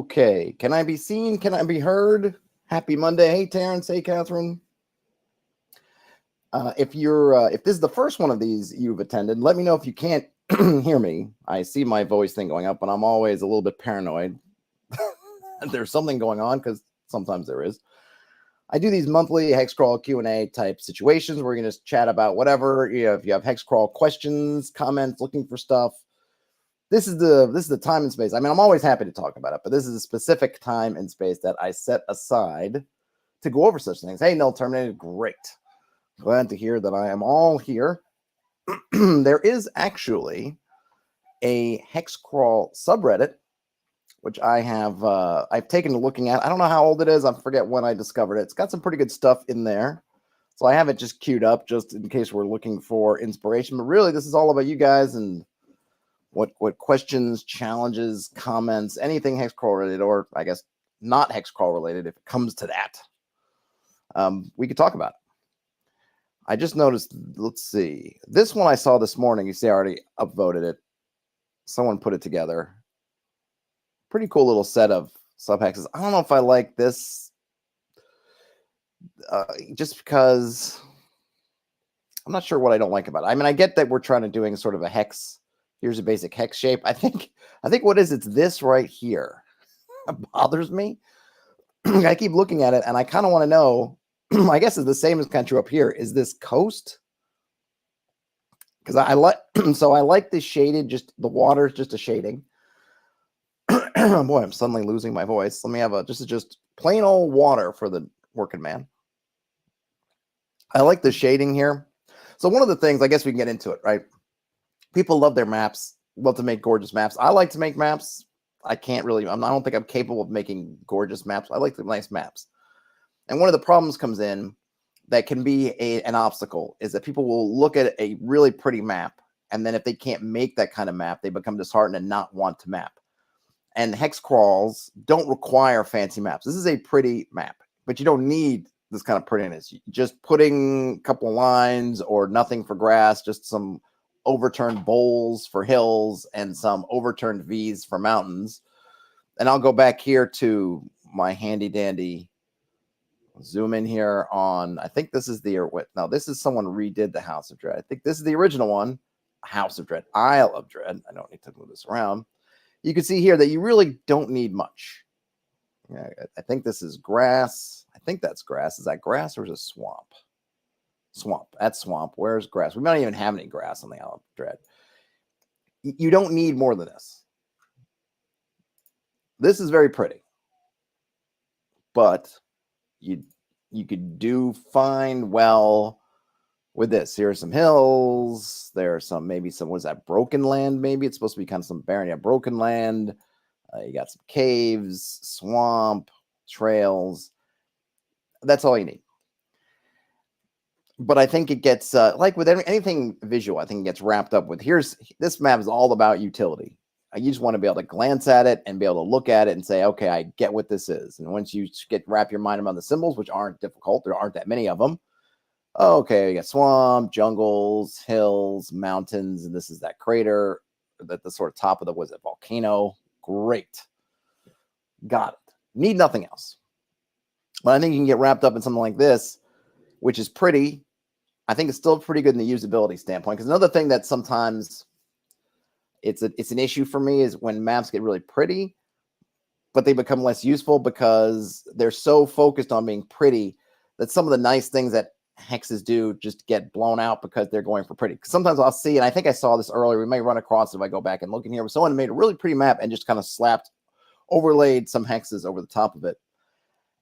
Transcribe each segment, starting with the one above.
Okay, can I be seen? Can I be heard? Happy Monday. Hey, Terrence. Hey, Catherine. If this is the first one of these you've attended, let me know if you can't hear me. I see my voice thing going up, and I'm always a little bit paranoid. There's something going on, because sometimes there is. I do these monthly Hexcrawl Q&A type situations where you can just chat about whatever. If you have Hexcrawl questions, comments, looking for stuff. This is the time and space. I mean, I'm always happy to talk about it, but this is a specific time and space that I set aside to go over such things. Hey, Null Terminated, great. Glad to hear that I am all here. There is actually a Hexcrawl subreddit, which I have I've taken a looking at. I don't know how old it is. I forget when I discovered it. It's got some pretty good stuff in there. So I have it just queued up just in case we're looking for inspiration. But really, this is all about you guys and what questions, challenges, comments, anything Hexcrawl related, or I guess not Hexcrawl related, if it comes to that, we could talk about it. I just noticed, let's see, this one I saw this morning. You see, I already upvoted it. Someone put it together. Pretty cool little set of subhexes. I don't know if I like this, just because I'm not sure what I don't like about it. I mean, I get that we're trying to doing sort of a hex. Here's a basic hex shape. I think what is it's this right here. It bothers me. I keep looking at it and I kind of want to know. I guess it's the same as kind of true up here. Is this coast? Because I like so I like this shaded, just the water is just a shading. Boy, I'm suddenly losing my voice. Let me have just plain old water for the working man. I like the shading here. So one of the things, I guess we can get into it, right? People love their maps, love to make gorgeous maps. I like to make maps. I can't really, I don't think I'm capable of making gorgeous maps. I like the nice maps. And one of the problems comes in that can be an obstacle is that people will look at a really pretty map. And then if they can't make that kind of map, they become disheartened and not want to map. And hex crawls don't require fancy maps. This is a pretty map, but you don't need this kind of prettiness. Just putting a couple of lines or nothing for grass, just some overturned bowls for hills and some overturned V's for mountains. And I'll go back here to my handy dandy zoom in here on, I think this is no, this is someone redid the House of Dread. I think this is the original one, House of Dread, Isle of Dread. I don't need to move this around. You can see here that you really don't need much. Yeah, I think this is grass. I think that's grass. Is that grass or is it swamp? Swamp. That's swamp. Where's grass? We might not even have any grass on the Isle of Dread. You don't need more than this. This is very pretty. But you could do fine well with this. Here are some hills. There are some, maybe some, what is that, broken land? Maybe it's supposed to be kind of some barren. Yeah, broken land. You got some caves, swamp, trails. That's all you need. But I think it gets, like with anything visual, I think it gets wrapped up with, this map is all about utility. You just want to be able to glance at it and be able to look at it and say, okay, I get what this is. And once you wrap your mind around the symbols, which aren't difficult, there aren't that many of them. Okay, you got swamp, jungles, hills, mountains, and this is that crater at the sort of top of the, was it, volcano? Great. Got it. Need nothing else. But I think you can get wrapped up in something like this, which is pretty. I think it's still pretty good in the usability standpoint. Because another thing that sometimes it's an issue for me is when maps get really pretty, but they become less useful because they're so focused on being pretty that some of the nice things that hexes do just get blown out because they're going for pretty. Because sometimes I'll see, and I think I saw this earlier, we may run across it if I go back and look in here, but someone made a really pretty map and just kind of overlaid some hexes over the top of it.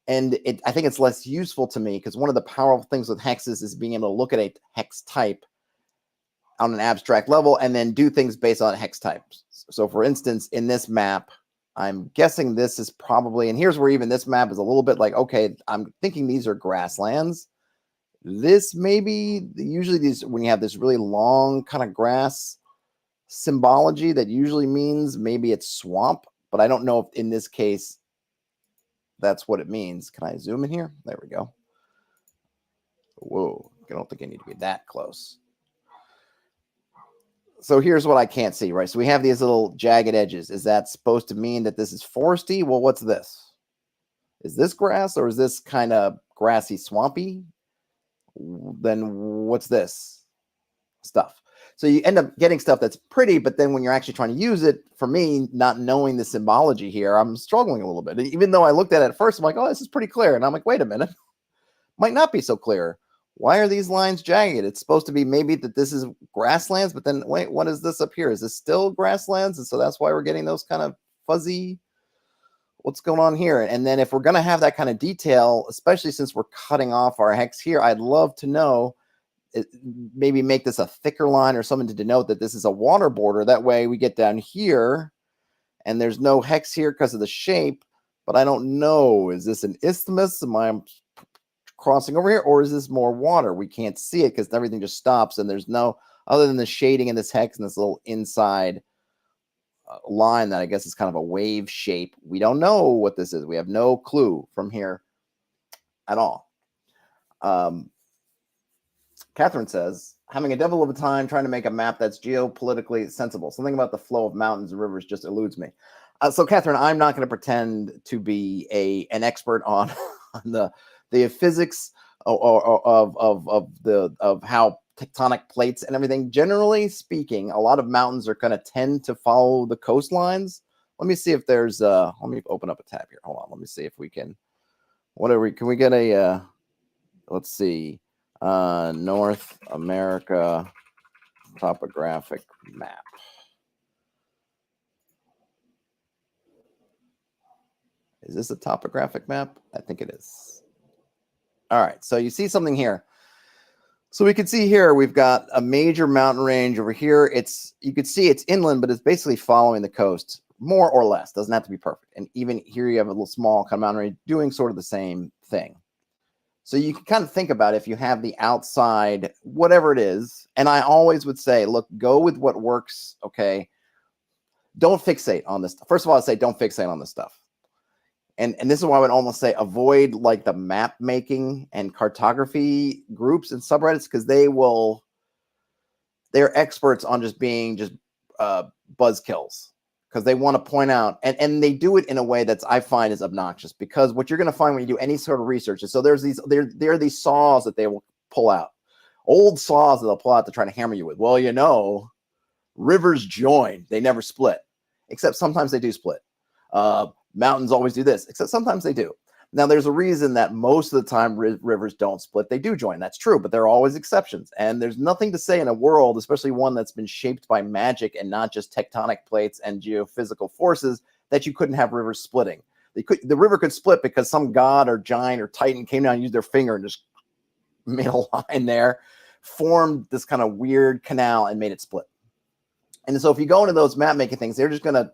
And I think it's less useful to me because one of the powerful things with hexes is being able to look at a hex type on an abstract level and then do things based on hex types. So for instance, in this map, I'm guessing this is probably, and here's where even this map is a little bit like, okay, I'm thinking these are grasslands. This maybe, usually these, when you have this really long kind of grass symbology, that usually means maybe it's swamp, but I don't know if in this case, that's what it means. Can I zoom in here? There we go. Whoa, I don't think I need to be that close. So here's what I can't see, right? So we have these little jagged edges. Is that supposed to mean that this is foresty? Well, what's this? Is this grass or is this kind of grassy, swampy? Then what's this stuff? So you end up getting stuff that's pretty, but then when you're actually trying to use it, for me, not knowing the symbology here, I'm struggling a little bit. Even though I looked at it at first, I'm like, oh, this is pretty clear. And I'm like, wait a minute, might not be so clear. Why are these lines jagged? It's supposed to be maybe that this is grasslands, but then wait, what is this up here? Is this still grasslands? And so that's why we're getting those kind of fuzzy, what's going on here? And then if we're going to have that kind of detail, especially since we're cutting off our hex here, I'd love to know, maybe make this a thicker line or something to denote that this is a water border. That way we get down here and there's no hex here because of the shape, but I don't know, is this an isthmus? Am I crossing over here, or is this more water? We can't see it because everything just stops and there's no, other than the shading in this hex and this little inside line that I guess is kind of a wave shape. We don't know what this is. We have no clue from here at all. Catherine says, having a devil of a time trying to make a map that's geopolitically sensible. Something about the flow of mountains and rivers just eludes me. So Catherine, I'm not going to pretend to be an expert on the physics of how tectonic plates and everything. Generally speaking, a lot of mountains are going to tend to follow the coastlines. Let me see if there's let me open up a tab here. Hold on. Let me see if we can, can we get a let's see, North America topographic map. Is this a topographic map? I think it is. All right, so you see something here. So we can see here we've got a major mountain range over here. You could see it's inland, but it's basically following the coast, more or less. Doesn't have to be perfect. And even here you have a little small kind of mountain range doing sort of the same thing. So you can kind of think about if you have the outside, whatever it is. And I always would say, look, go with what works. Okay. Don't fixate on this. First of all, I'd say don't fixate on this stuff. And this is why I would almost say avoid like the map making and cartography groups and subreddits, because they're experts on just being buzzkills, because they want to point out, and they do it in a way that's, I find, is obnoxious, because what you're going to find when you do any sort of research is, so there are these saws that they will pull out, old saws that they'll pull out to try to hammer you with. Well, rivers join, they never split, except sometimes they do split. Mountains always do this, except sometimes they do. Now, there's a reason that most of the time rivers don't split. They do join. That's true, but there are always exceptions. And there's nothing to say in a world, especially one that's been shaped by magic and not just tectonic plates and geophysical forces, that you couldn't have rivers splitting. The river could split because some god or giant or titan came down and used their finger and just made a line there, formed this kind of weird canal and made it split. And so if you go into those map making things, they're just going to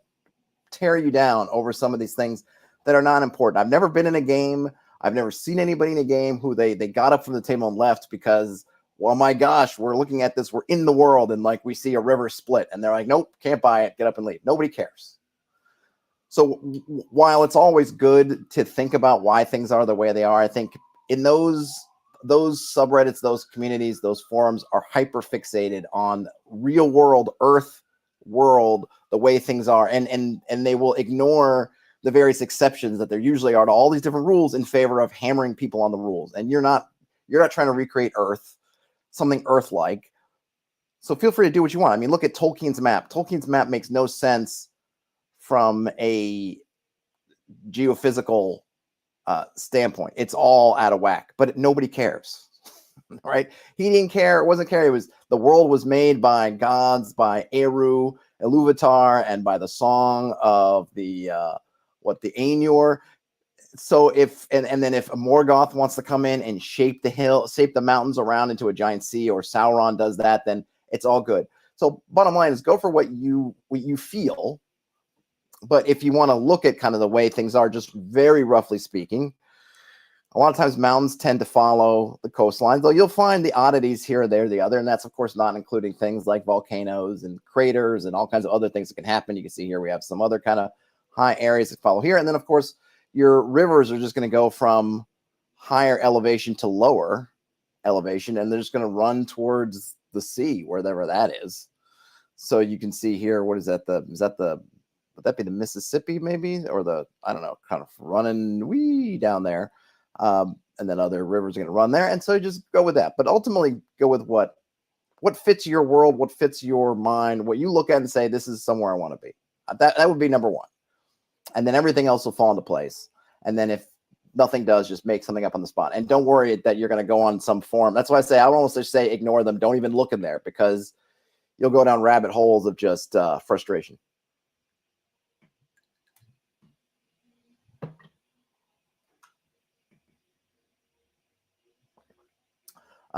tear you down over some of these things that are not important. I've never been in a game. I've never seen anybody in a game who they got up from the table and left because, well, my gosh, we're looking at this. We're in the world and like we see a river split and they're like, nope, can't buy it. Get up and leave. Nobody cares. So while it's always good to think about why things are the way they are, I think in those subreddits, those communities, those forums are hyper fixated on real world Earth world, the way things are, and they will ignore the various exceptions that there usually are to all these different rules in favor of hammering people on the rules. And you're not trying to recreate Earth, something Earth-like. So feel free to do what you want. I mean, look at Tolkien's map. Tolkien's map makes no sense from a geophysical standpoint. It's all out of whack, but nobody cares. Right? He didn't care. It wasn't care. It was, the world was made by gods, by Eru, Iluvatar, and by the song of the Ainur. So if then if Morgoth wants to come in and shape the mountains around into a giant sea, or Sauron does that, then it's all good. So bottom line is, go for what you feel. But if you want to look at kind of the way things are, just very roughly speaking, a lot of times mountains tend to follow the coastlines, though you'll find the oddities here or there, the other, and that's, of course, not including things like volcanoes and craters and all kinds of other things that can happen. You can see here we have some other kind of high areas that follow here. And then, of course, your rivers are just going to go from higher elevation to lower elevation, and they're just going to run towards the sea, wherever that is. So you can see here, what is that? Would that be the Mississippi maybe? Or I don't know, kind of running wee down there. And then other rivers are going to run there. And so you just go with that. But ultimately go with what fits your world, what fits your mind, what you look at and say, this is somewhere I want to be. That would be number one. And then everything else will fall into place. And then if nothing does, just make something up on the spot. And don't worry that you're going to go on some forum. That's why I would almost just say ignore them. Don't even look in there, because you'll go down rabbit holes of just frustration.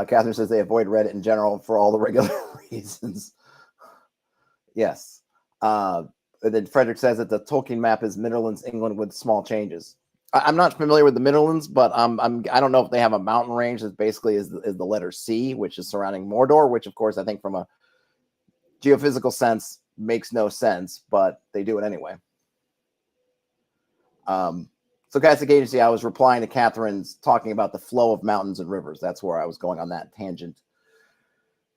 Catherine says they avoid Reddit in general for all the regular reasons. Yes. And then Frederick says that the Tolkien map is Midlands, England, with small changes. I'm not familiar with the Midlands, but I don't know if they have a mountain range that basically is the letter C, which is surrounding Mordor, which of course I think from a geophysical sense makes no sense, but they do it anyway. So Catholic Agency, I was replying to Catherine's talking about the flow of mountains and rivers. That's where I was going on that tangent.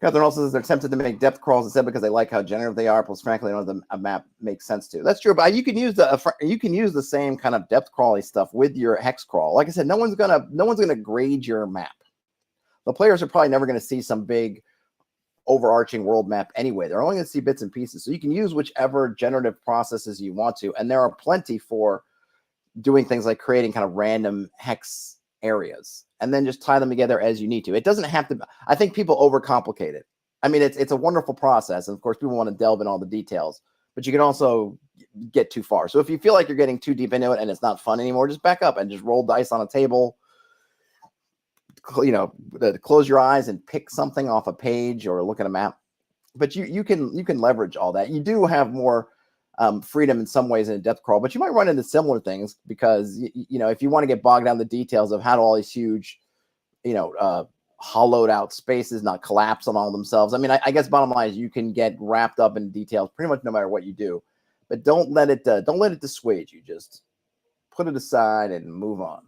Catherine also says they're tempted to make depth crawls instead because they like how generative they are. Plus, frankly, I don't know a map makes sense to. That's true, but you can use the same kind of depth crawly stuff with your hex crawl. Like I said, no one's gonna grade your map. The players are probably never going to see some big overarching world map anyway. They're only going to see bits and pieces. So you can use whichever generative processes you want to, and there are plenty for doing things like creating kind of random hex areas and then just tie them together as you need to. It doesn't have to. I think people overcomplicate it. I mean, it's a wonderful process, and of course, people want to delve in all the details, but you can also get too far. So if you feel like you're getting too deep into it and it's not fun anymore, just back up and just roll dice on a table. Close your eyes and pick something off a page or look at a map. But you can leverage all that. You do have more freedom in some ways in a depth crawl, but you might run into similar things because if you want to get bogged down in the details of how do all these huge hollowed out spaces not collapse on all themselves. I mean, I guess bottom line is you can get wrapped up in details pretty much no matter what you do, but don't let it dissuade you. Just put it aside and move on.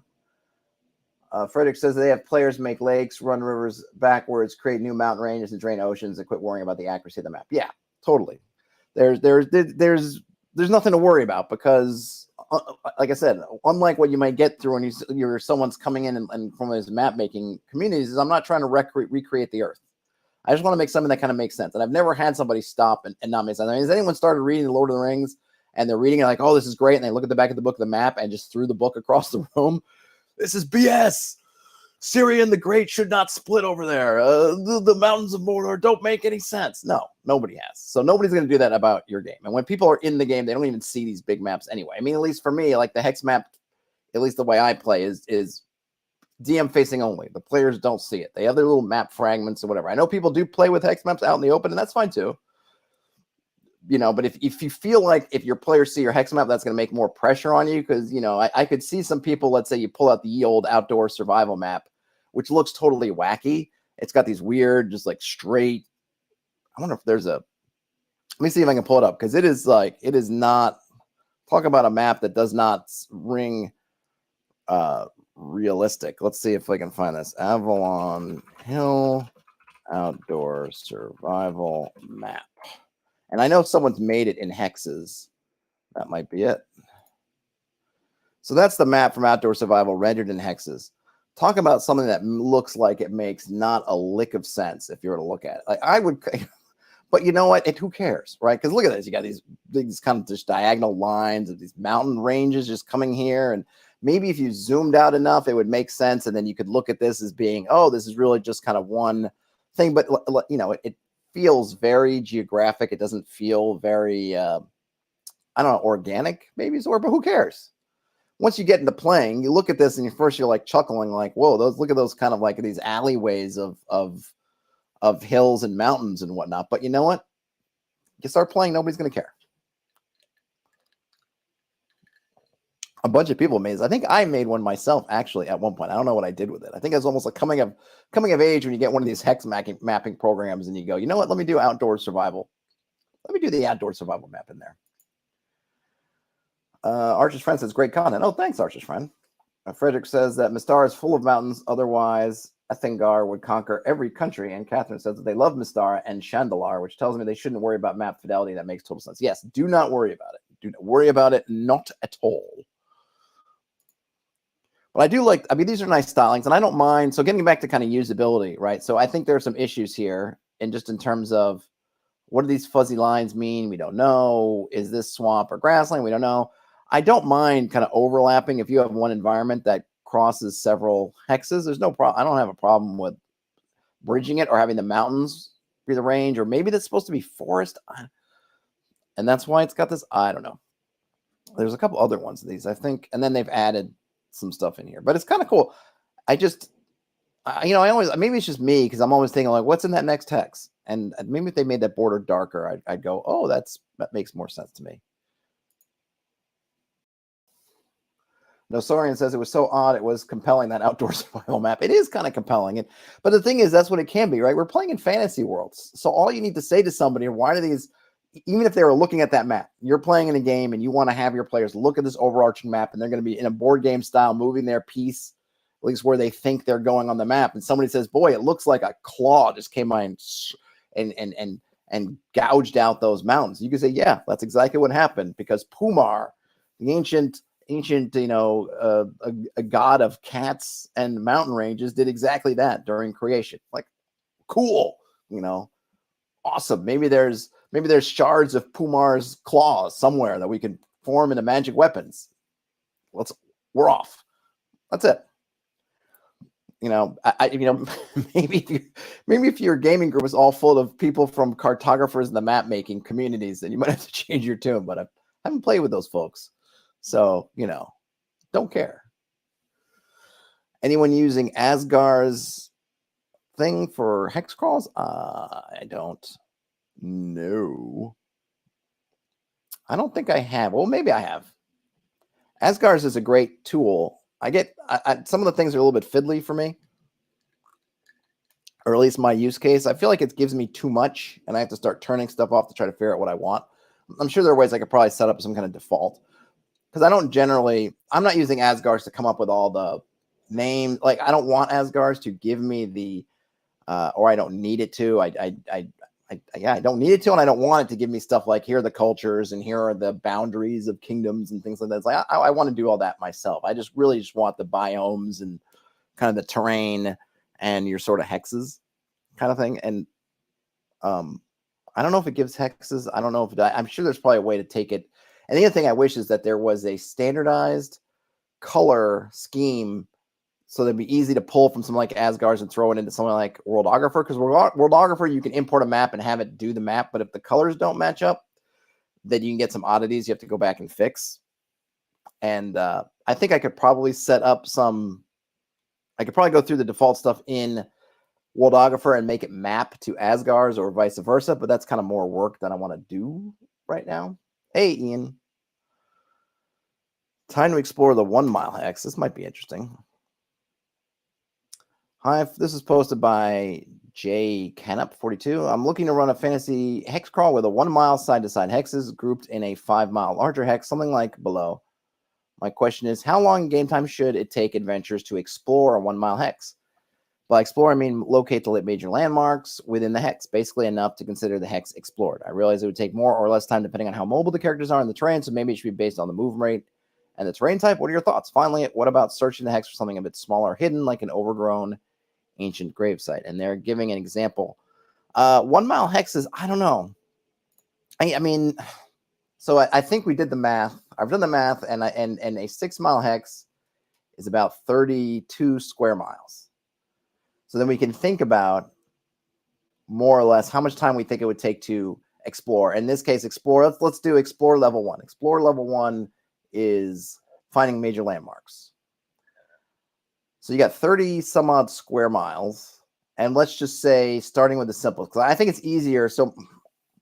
Frederick says they have players make lakes, run rivers backwards, create new mountain ranges, and drain oceans, and quit worrying about the accuracy of the map. Yeah, totally. There's nothing to worry about because, like I said, unlike what you might get through when you're someone's coming in and from those map making communities, I'm not trying to recreate the Earth. I just want to make something that kind of makes sense. And I've never had somebody stop and not make sense. I mean, has anyone started reading The Lord of the Rings and they're reading it like, oh, this is great, and they look at the back of the book of the map and just threw the book across the room? This is BS. Syria and the Great should not split over there. The mountains of Mordor don't make any sense. No, nobody has. So nobody's going to do that about your game. And when people are in the game, they don't even see these big maps anyway. I mean, at least for me, like the hex map, at least the way I play is DM facing only. The players don't see it. They have their little map fragments or whatever. I know people do play with hex maps out in the open, and that's fine too. But if you feel like if your players see your hex map, that's going to make more pressure on you because, I could see some people, let's say you pull out the ye old outdoor survival map, which looks totally wacky. It's got these weird, just like straight. I wonder if there's let me see if I can pull it up because it is not, talk about a map that does not ring realistic. Let's see if I can find this. Avalon Hill outdoor survival map. And I know someone's made it in hexes. That might be it. So that's the map from Outdoor Survival rendered in hexes. Talk about something that looks like it makes not a lick of sense if you were to look at it. Like I would, but you know what? Who cares, right? Because look at this. You got these kind of just diagonal lines of these mountain ranges just coming here. And maybe if you zoomed out enough, it would make sense. And then you could look at this as being, oh, this is really just kind of one thing. But, it feels very geographic. It doesn't feel very, organic, maybe is the word, but who cares? Once you get into playing, you look at this and you're like chuckling, like, whoa, look at those kind of like these alleyways of hills and mountains and whatnot. But you know what? You start playing, nobody's going to care. A bunch of people made. I think I made one myself actually at one point. I don't know what I did with it. I think it was almost like coming of age when you get one of these hex mapping programs and you go, you know what? Let me do outdoor survival. Let me do the outdoor survival map in there. Archer's friend says great content. Oh, thanks, Archer's friend. Frederick says that Mistar is full of mountains. Otherwise, Ethingar would conquer every country, and Catherine says that they love Mystara and Chandalar, which tells me they shouldn't worry about map fidelity. That makes total sense. Yes, do not worry about it. Do not worry about it, not at all. But I do like, I mean, these are nice stylings, and I don't mind. So getting back to kind of usability, right? So I think there are some issues here, and just in terms of what do these fuzzy lines mean? We don't know. Is this swamp or grassland? We don't know. I don't mind kind of overlapping. If you have one environment that crosses several hexes, there's no problem. I don't have a problem with bridging it or having the mountains be the range, or maybe that's supposed to be forest. And that's why it's got this. I don't know. There's a couple other ones of these, I think. And then they've added some stuff in here, but it's kind of cool. I just, you know, I always, maybe it's just me because I'm always thinking like, what's in that next hex? And maybe if they made that border darker, I'd go, oh, that makes more sense to me. Nosorian says it was so odd, it was compelling, that outdoor survival map. It is kind of compelling. But the thing is, that's what it can be, right? We're playing in fantasy worlds. So all you need to say to somebody, why do these, even if they were looking at that map, you're playing in a game and you want to have your players look at this overarching map, and they're going to be in a board game style, moving their piece, at least where they think they're going on the map. And somebody says, boy, it looks like a claw just came by and gouged out those mountains. You can say, yeah, that's exactly what happened, because Pumar, the ancient, you know, a god of cats and mountain ranges, did exactly that during creation. Like, cool, you know, awesome. Maybe there's shards of Pumar's claws somewhere that we can form into magic weapons. We're off. That's it. You know, you know, maybe if your gaming group is all full of people from cartographers and the map making communities, then you might have to change your tune. But I haven't played with those folks, so you know, don't care. Anyone using Asgar's thing for hex crawls? I don't know. I don't think I have. Well, maybe I have. Asgar's is a great tool. I get some of the things are a little bit fiddly for me, or at least my use case. I feel like it gives me too much, and I have to start turning stuff off to try to figure out what I want. I'm sure there are ways I could probably set up some kind of default, because I'm not using Asgar's to come up with all the names. Like, I don't want Asgar's to give me the, or I don't need it to. I don't need it to, and I don't want it to give me stuff like, here are the cultures and here are the boundaries of kingdoms and things like that. It's like, I want to do all that myself. I just really want the biomes and kind of the terrain and your sort of hexes kind of thing. And I don't know if it gives hexes. I don't know if I'm sure there's probably a way to take it. And the other thing I wish is that there was a standardized color scheme, so that'd be easy to pull from something like Asgar's and throw it into something like Worldographer, because Worldographer, you can import a map and have it do the map, but if the colors don't match up, then you can get some oddities you have to go back and fix. And I think I could probably set up I could probably go through the default stuff in Worldographer and make it map to Asgar's or vice versa, but that's kind of more work than I want to do right now. Hey, Ian. Time to explore the 1 mile hex. This might be interesting. Hi, this is posted by J Canup 42. I'm looking to run a fantasy hex crawl with a 1 mile side-to-side hexes grouped in a 5 mile larger hex, something like below. My question is, how long game time should it take adventurers to explore a 1 mile hex? By explore, I mean locate the major landmarks within the hex, basically enough to consider the hex explored. I realize it would take more or less time depending on how mobile the characters are in the terrain, so maybe it should be based on the movement rate and the terrain type. What are your thoughts? Finally, what about searching the hex for something a bit smaller, hidden, like an overgrown ancient gravesite? And they're giving an example. 1 mile hexes, I don't know. I mean, so I think we did the math. I've done the math, and a 6 mile hex is about 32 square miles. So then we can think about more or less how much time we think it would take to explore. In this case, explore. Let's do explore level 1. Explore level 1 is finding major landmarks. So you got 30 some odd square miles, and let's just say starting with the simplest, because I think it's easier. So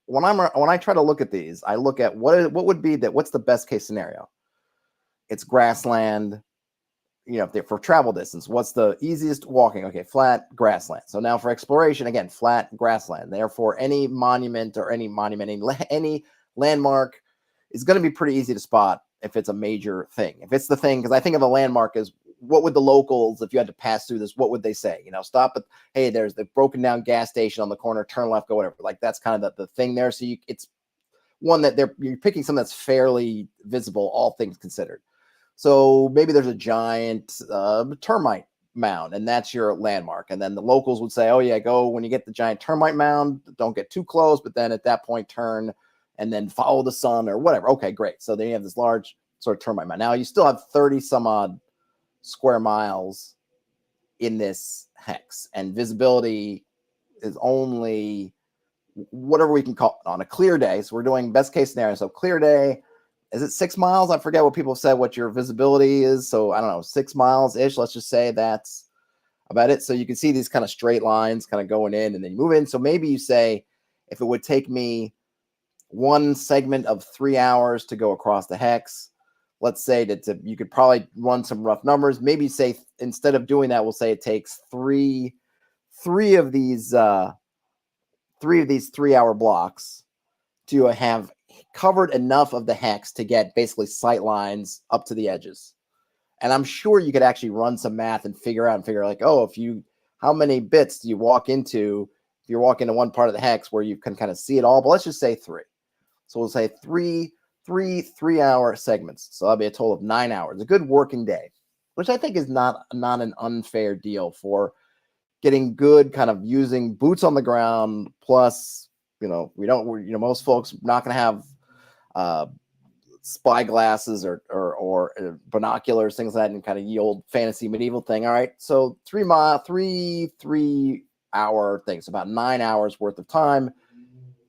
when I try to look at these, I look at what would be what's the best case scenario. It's grassland. You know, for travel distance, what's the easiest walking? Okay, flat grassland. So now for exploration, again, flat grassland. Therefore, any monument or any landmark is going to be pretty easy to spot if it's a major thing. If it's the thing, because I think of a landmark as what would the locals, if you had to pass through this, what would they say? You know, stop at, hey, there's the broken down gas station on the corner, turn left, go whatever. Like that's kind of the thing there. So it's one that you're picking something that's fairly visible, all things considered. So maybe there's a giant termite mound, and that's your landmark. And then the locals would say, oh yeah, go when you get the giant termite mound, don't get too close, but then at that point turn and then follow the sun or whatever. Okay, great. So then you have this large sort of termite mound. Now you still have 30 some odd square miles in this hex, and visibility is only whatever we can call it on a clear day. So we're doing best case scenario. So clear day, is it 6 miles? I forget what people said, what your visibility is. So I don't know, 6 miles ish. Let's just say that's about it. So you can see these kind of straight lines kind of going in and then you move in. So maybe you say, if it would take me one segment of 3 hours to go across the hex, let's say that you could probably run some rough numbers. Maybe say, instead of doing that, we'll say it takes three of these 3 hour blocks to have covered enough of the hex to get basically sight lines up to the edges. And I'm sure you could actually run some math and figure like, oh, how many bits do you walk into if you're walking to one part of the hex where you can kind of see it all? But let's just say 3. So we'll say three 3-hour segments. So that'll be a total of 9 hours, a good working day, which I think is not an unfair deal for getting good kind of using boots on the ground. Plus, most folks not going to have spy glasses or binoculars, things like that, and kind of ye old fantasy medieval thing. All right. So 3-hour things, about 9 hours worth of time.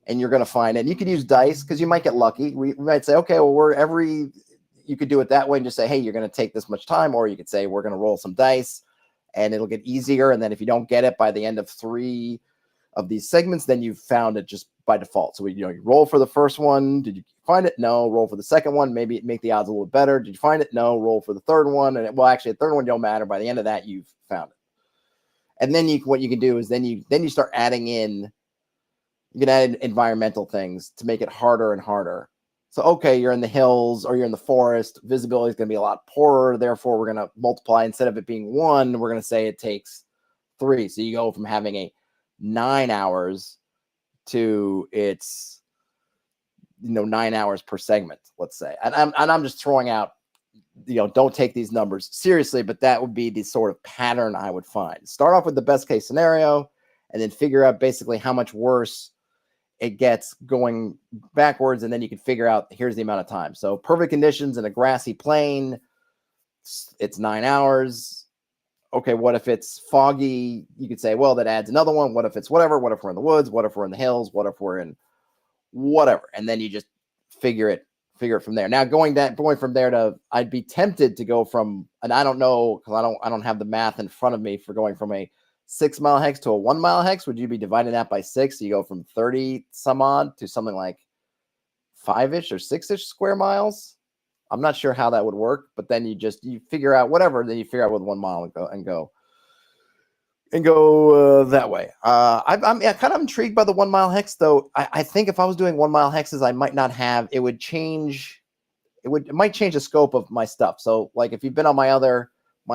And you're going to find it. And you could use dice because you might get lucky. We might say, okay, well, you could do it that way and just say, hey, you're going to take this much time. Or you could say, we're going to roll some dice and it'll get easier. And then if you don't get it by the end of 3 of these segments, then you've found it just by default. So you roll for the first one. Did you find it? No. Roll for the second one. Maybe make the odds a little better. Did you find it? No. Roll for the third one. And actually the third one don't matter. By the end of that, you've found it. And then what you can do is then you start adding in. You can add environmental things to make it harder and harder. So, okay, you're in the hills or you're in the forest. Visibility is going to be a lot poorer. Therefore, we're going to multiply. Instead of it being 1, we're going to say it takes 3. So you go from having a 9 hours to it's 9 hours per segment, let's say. And I'm just throwing out, don't take these numbers seriously, but that would be the sort of pattern I would find. Start off with the best case scenario and then figure out basically how much worse it gets going backwards, and then you can figure out here's the amount of time. So perfect conditions in a grassy plain, it's 9 hours. Okay, what if it's foggy? You could say, well, that adds another one. What if it's whatever? What if we're in the woods? What if we're in the hills? What if we're in whatever? And then you just figure it from there. Now going from there to, I'd be tempted to go from, and I don't know because I don't have the math in front of me for going from a 6 mile hex to a 1 mile hex. Would you be dividing that by 6? So you go from 30 some odd to something like 5-ish or 6-ish square miles. I'm not sure how that would work, but then you figure out whatever. Then you figure out with 1 mile and go that way. I'm kind of intrigued by the 1 mile hex, though. I think if I was doing 1 mile hexes, I might not have. It might change the scope of my stuff. So, like if you've been on my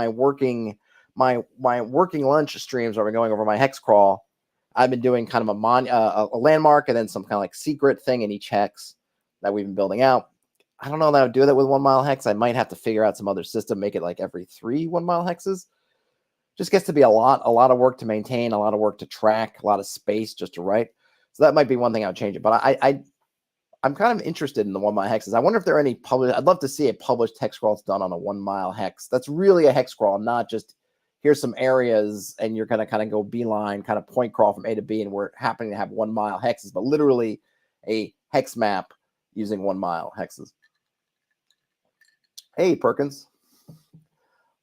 working lunch streams where we're going over my Hexcrawl, I've been doing kind of a landmark and then some kind of like secret thing in each hex that we've been building out. I don't know that I would do that with 1 mile hex. I might have to figure out some other system, make it like every 3 1 mile hexes. Just gets to be a lot of work to maintain, a lot of work to track, a lot of space just to write. So that might be one thing I would change it. But I'm kind of interested in the 1 mile hexes. I wonder if there are any published. I'd love to see a published hex crawls done on a 1 mile hex. That's really a hex crawl, not just here's some areas and you're going to kind of go beeline, kind of point crawl from A to B, and we're happening to have 1 mile hexes, but literally a hex map using 1 mile hexes. Hey, Perkins.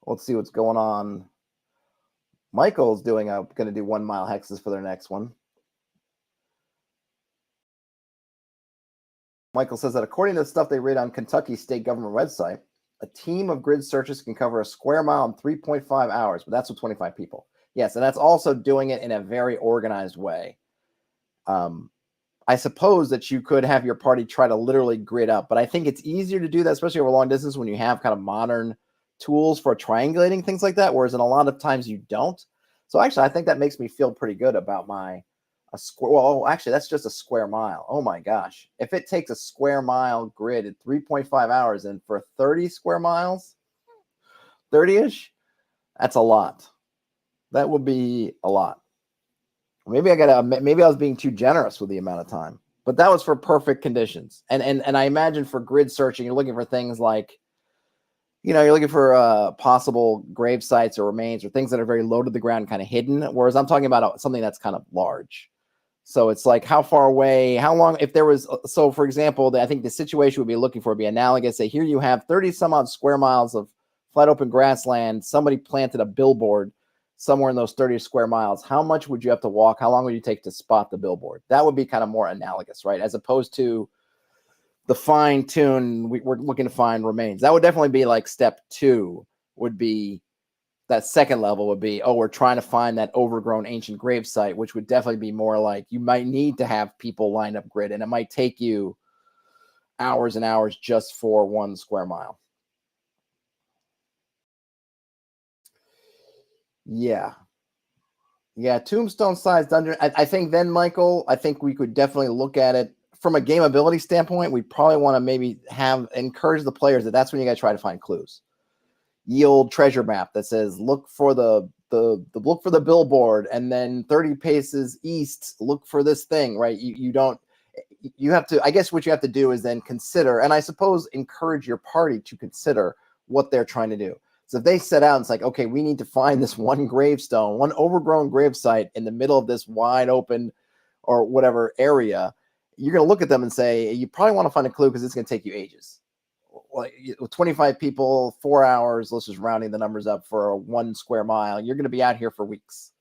Let's see what's going on. Michael's going to do 1 mile hexes for their next one. Michael says that according to the stuff they read on Kentucky state government website, a team of grid searchers can cover a square mile in 3.5 hours, but that's with 25 people. Yes, and that's also doing it in a very organized way. I suppose that you could have your party try to literally grid up, but I think it's easier to do that, especially over long distance when you have kind of modern tools for triangulating things like that, whereas in a lot of times you don't. So actually, I think that makes me feel pretty good about a square. Well, actually, that's just a square mile. Oh my gosh. If it takes a square mile grid at 3.5 hours and for 30 square miles, 30-ish, that's a lot. That would be a lot. Maybe I was being too generous with the amount of time, but that was for perfect conditions. And I imagine for grid searching, you're looking for things like, you're looking for possible grave sites or remains or things that are very low to the ground, kind of hidden. Whereas I'm talking about something that's kind of large. So it's like how far away, how long, if there was, so for example, I think the situation would be looking for would be analogous. Say here you have 30 some odd square miles of flat open grassland. Somebody planted a billboard somewhere in those 30 square miles. How much would you have to walk? How long would you take to spot the billboard? That would be kind of more analogous, right? As opposed to the fine tune, we're looking to find remains. That would definitely be like step 2 would be, that second level would be, we're trying to find that overgrown ancient grave site, which would definitely be more like you might need to have people line up grid, and it might take you hours and hours just for 1 square mile. Yeah, tombstone-sized dungeon. I think then, Michael, I think we could definitely look at it from a gameability standpoint. We probably want to maybe encourage the players that's when you got to try to find clues. Yield treasure map that says look for the billboard, and then 30 paces east look for this thing, right? You have to, I guess what you have to do is then consider, and I suppose encourage your party to consider what they're trying to do. So if they set out and it's like, okay, we need to find this one gravestone, one overgrown grave site in the middle of this wide open or whatever area, you're going to look at them and say, you probably want to find a clue because it's going to take you ages. Like 25 people, 4 hours, let's just rounding the numbers up for a 1 square mile. You're going to be out here for weeks.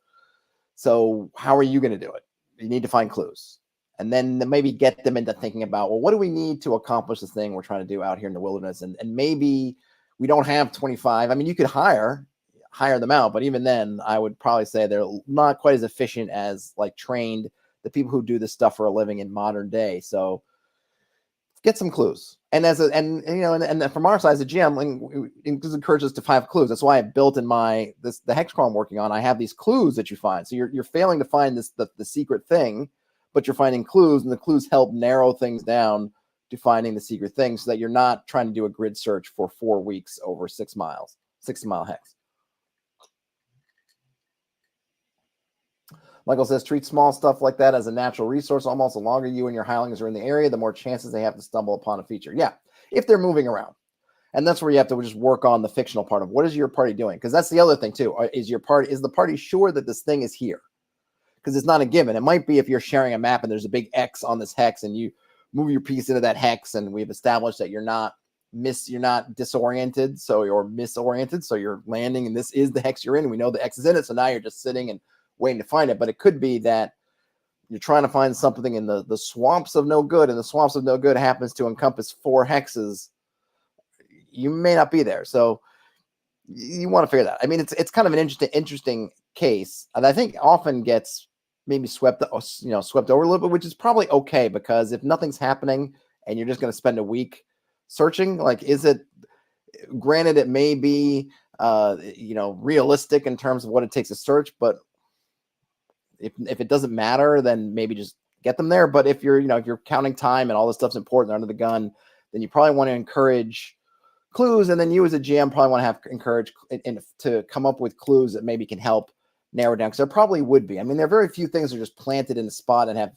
So how are you going to do it? You need to find clues. And then maybe get them into thinking about, well, what do we need to accomplish this thing we're trying to do out here in the wilderness? And maybe we don't have 25. I mean, you could hire them out, but even then, I would probably say they're not quite as efficient as like trained the people who do this stuff for a living in modern day. So get some clues. And and from our side as a GM, it encourages us to find clues. That's why I built in the Hexcrawl I'm working on. I have these clues that you find. So you're failing to find the secret thing, but you're finding clues, and the clues help narrow things down to finding the secret thing, so that you're not trying to do a grid search for 4 weeks over 6 miles, 60-mile hex. Michael says, treat small stuff like that as a natural resource. Almost the longer you and your hirelings are in the area, the more chances they have to stumble upon a feature. Yeah, if they're moving around. And that's where you have to just work on the fictional part of what is your party doing? Because that's the other thing too. Is the party sure that this thing is here? Because it's not a given. It might be if you're sharing a map and there's a big X on this hex and you move your piece into that hex, and we've established that you're not disoriented, or misoriented. So you're landing and this is the hex you're in. We know the X is in it. So now you're just sitting and waiting to find it. But it could be that you're trying to find something in the swamps of no good, and the swamps of no good happens to encompass 4 hexes. You may not be there. So you want to figure that out. I mean, it's kind of an interesting case, and I think often gets maybe swept over a little bit, which is probably okay, because if nothing's happening and you're just going to spend a week searching, like, is it, granted, it may be, realistic in terms of what it takes to search, but if it doesn't matter, then maybe just get them there. But if you're counting time and all this stuff's important, they're under the gun, then you probably want to encourage clues. And then you as a GM probably want to encourage to come up with clues that maybe can help narrow down, because there probably would be. I mean, there are very few things that are just planted in a spot and have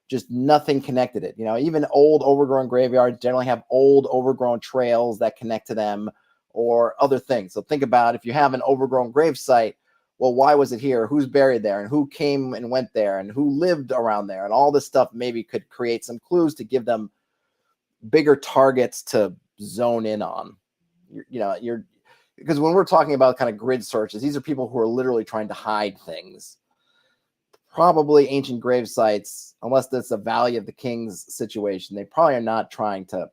just nothing connected it. Even old overgrown graveyards generally have old overgrown trails that connect to them, or other things. So think about, if you have an overgrown grave site, well, why was it here? Who's buried there? And who came and went there? And who lived around there? And all this stuff maybe could create some clues to give them bigger targets to zone in on. Because when we're talking about kind of grid searches, these are people who are literally trying to hide things. Probably ancient grave sites, unless it's a Valley of the Kings situation, they probably are not trying to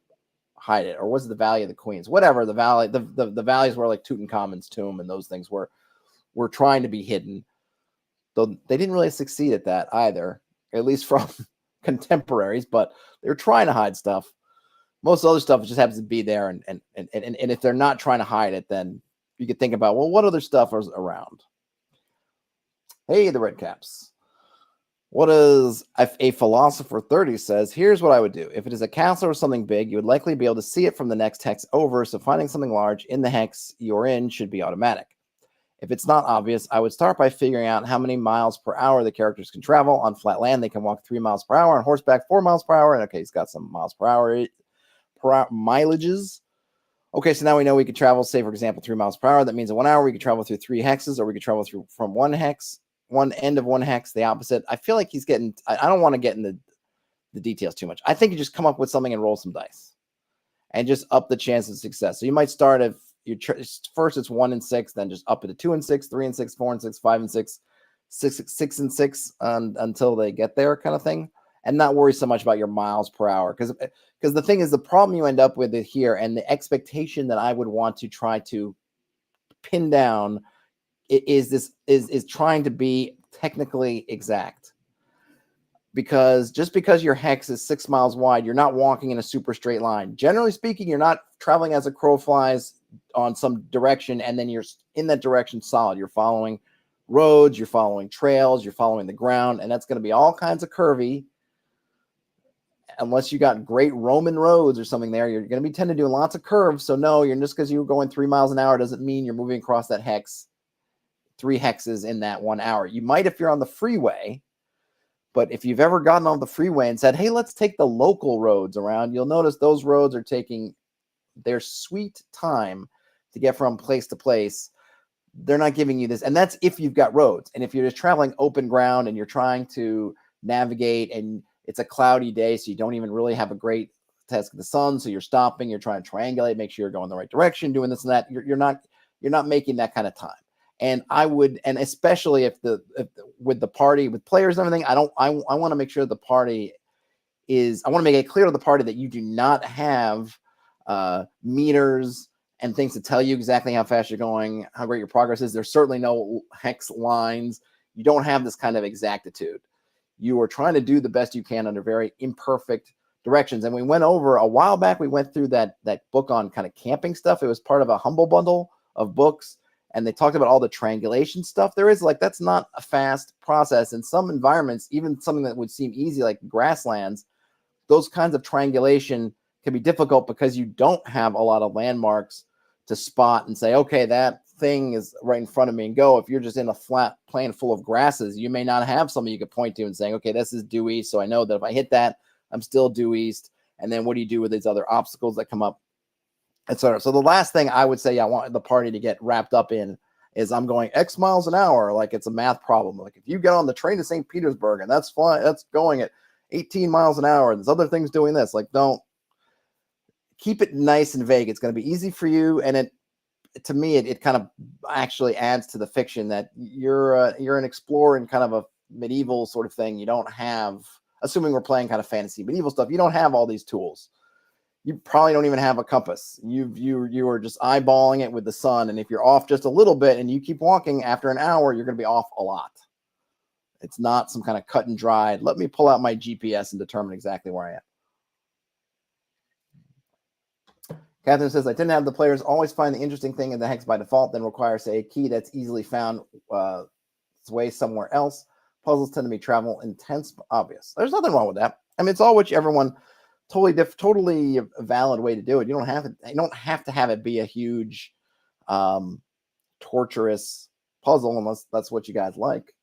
hide it. Or was it the Valley of the Queens? Whatever, the valley, the valleys were like Tutankhamun's tomb, and those things were trying to be hidden. Though they didn't really succeed at that either, at least from contemporaries, but they were trying to hide stuff. Most other stuff just happens to be there, and if they're not trying to hide it, then you could think about, well, what other stuff is around? Hey, the red caps. What is a philosopher 30 says? Here's what I would do. If it is a castle or something big, you would likely be able to see it from the next hex over. So finding something large in the hex you're in should be automatic. If it's not obvious, I would start by figuring out how many miles per hour the characters can travel. On flat land, they can walk 3 miles per hour. On horseback, 4 miles per hour. And okay, he's got some miles per hour mileages. Okay, so now we know we could travel, say, for example, 3 miles per hour. That means in 1 hour, we could travel through 3 hexes, or we could travel through from one end of one hex, the opposite. I feel like he's getting, I don't want to get in the details too much. I think you just come up with something and roll some dice and just up the chance of success. So you might start if you first it's 1 and 6, then just up it to 2 and 6, 3 and 6, 4 and 6, 5 and 6, 6 and 6 until they get there, kind of thing, and not worry so much about your miles per hour. Because the thing is, the problem you end up with it here, and the expectation that I would want to try to pin down is trying to be technically exact. Because just because your hex is 6 miles wide, you're not walking in a super straight line. Generally speaking, you're not traveling as a crow flies on some direction, and then you're in that direction solid. You're following roads, you're following trails, you're following the ground, and that's going to be all kinds of curvy. Unless you got great Roman roads or something there, you're going to be tend to doing lots of curves. So no, you're just because you're going 3 miles an hour doesn't mean you're moving across that hex 3 hexes in that 1 hour. You might if you're on the freeway. But if you've ever gotten on the freeway and said, hey, let's take the local roads around, you'll notice those roads are taking their sweet time to get from place to place. They're not giving you this. And that's if you've got roads. And if you're just traveling open ground and you're trying to navigate and it's a cloudy day, so you don't even really have a great test of the sun, so you're stopping, you're trying to triangulate, make sure you're going the right direction, doing this and that, you're not making that kind of time. And I would, and especially if with the party, with players and everything, I want to make sure the party is, I want to make it clear to the party that you do not have meters and things to tell you exactly how fast you're going, how great your progress is. There's certainly no hex lines. You don't have this kind of exactitude. You are trying to do the best you can under very imperfect directions. And we went over a while back, we went through that book on kind of camping stuff. It was part of a humble bundle of books. And they talked about all the triangulation stuff. There is that's not a fast process. In some environments, even something that would seem easy, like grasslands, those kinds of triangulation can be difficult because you don't have a lot of landmarks to spot and say, okay, that thing is right in front of me and go. If you're just in a flat plain full of grasses, you may not have something you could point to and saying, okay, this is due east. So I know that if I hit that, I'm still due east. And then what do you do with these other obstacles that come up? Etc. So the last thing I would say I want the party to get wrapped up in is I'm going X miles an hour, like it's a math problem. Like if you get on the train to St. Petersburg and that's going at 18 miles an hour, and there's other things doing this, don't keep it nice and vague. It's going to be easy for you, and to me it kind of actually adds to the fiction that you're an explorer in kind of a medieval sort of thing. You don't have, assuming we're playing kind of fantasy medieval stuff, you don't have all these tools. You probably don't even have a compass. You are just eyeballing it with the sun. And if you're off just a little bit and you keep walking, after an hour, you're going to be off a lot. It's not some kind of cut and dried. Let me pull out my GPS and determine exactly where I am. Catherine says, I tend to have the players always find the interesting thing in the hex by default, then require, say, a key that's easily found its way somewhere else. Puzzles tend to be travel intense, obvious. There's nothing wrong with that. I mean, it's all which everyone... Totally a valid way to do it. You don't have to have it be a huge, torturous puzzle unless that's what you guys like.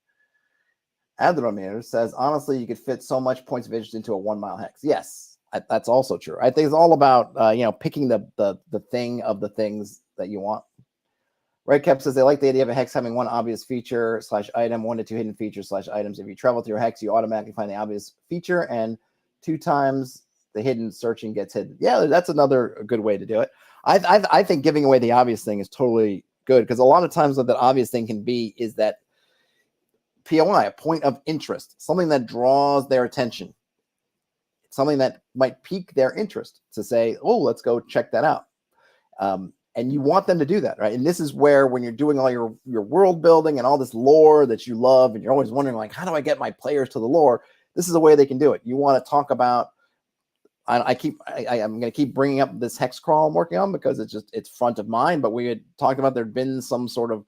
Adrometer says, honestly, you could fit so much points of interest into a 1 mile hex. Yes, that's also true. I think it's all about picking the thing of the things that you want. Red Cap says they like the idea of a hex having one obvious feature / item, 1 to 2 hidden features / items. If you travel through a hex, you automatically find the obvious feature, and 2 times the hidden searching gets hidden. Yeah, that's another good way to do it. I think giving away the obvious thing is totally good, because a lot of times what that obvious thing can be is that POI, a point of interest, something that draws their attention, something that might pique their interest to say, oh, let's go check that out. And you want them to do that, right? And this is where, when you're doing all your world building and all this lore that you love, and you're always wondering, how do I get my players to the lore? This is a way they can do it. You want to talk about I'm going to keep bringing up this Hexcrawl I'm working on because it's front of mind. But we had talked about there'd been some sort of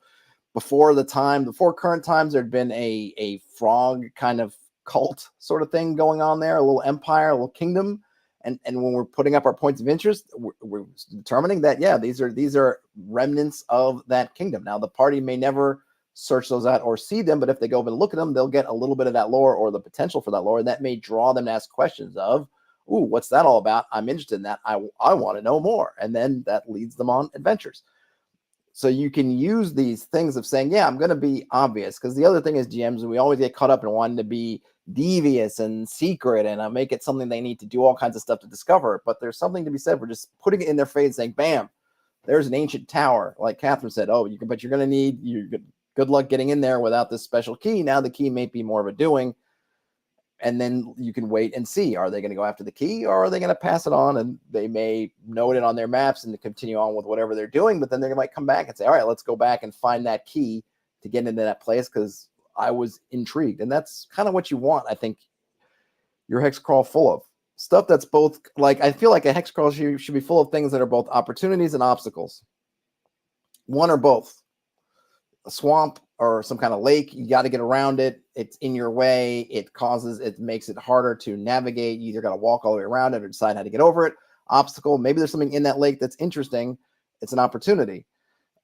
before current times, there'd been a frog kind of cult sort of thing going on there, a little empire, a little kingdom. And when we're putting up our points of interest, we're determining that, yeah, these are remnants of that kingdom. Now, the party may never search those out or see them, but if they go up and look at them, they'll get a little bit of that lore or the potential for that lore, and that may draw them to ask questions of, ooh, what's that all about? I'm interested in that. I want to know more. And then that leads them on adventures. So you can use these things of saying, yeah, I'm going to be obvious. Because the other thing is GMs, we always get caught up in wanting to be devious and secret and make it something they need to do all kinds of stuff to discover. But there's something to be said for just putting it in their face, saying, bam, there's an ancient tower. Like Catherine said, but you're going to need, good luck getting in there without this special key. Now the key may be more of a doing. And then you can wait and see, are they going to go after the key or are they going to pass it on? And they may note it on their maps and continue on with whatever they're doing, but then they might come back and say, all right, let's go back and find that key to get into that place because I was intrigued. And that's kind of what you want, I think, your Hexcrawl full of. Stuff that's both, like, I feel like a Hexcrawl should be full of things that are both opportunities and obstacles. One or both. A swamp or some kind of lake, you got to get around it. It's in your way. It makes it harder to navigate. You either got to walk all the way around it or decide how to get over it. Obstacle, maybe there's something in that lake that's interesting. It's an opportunity.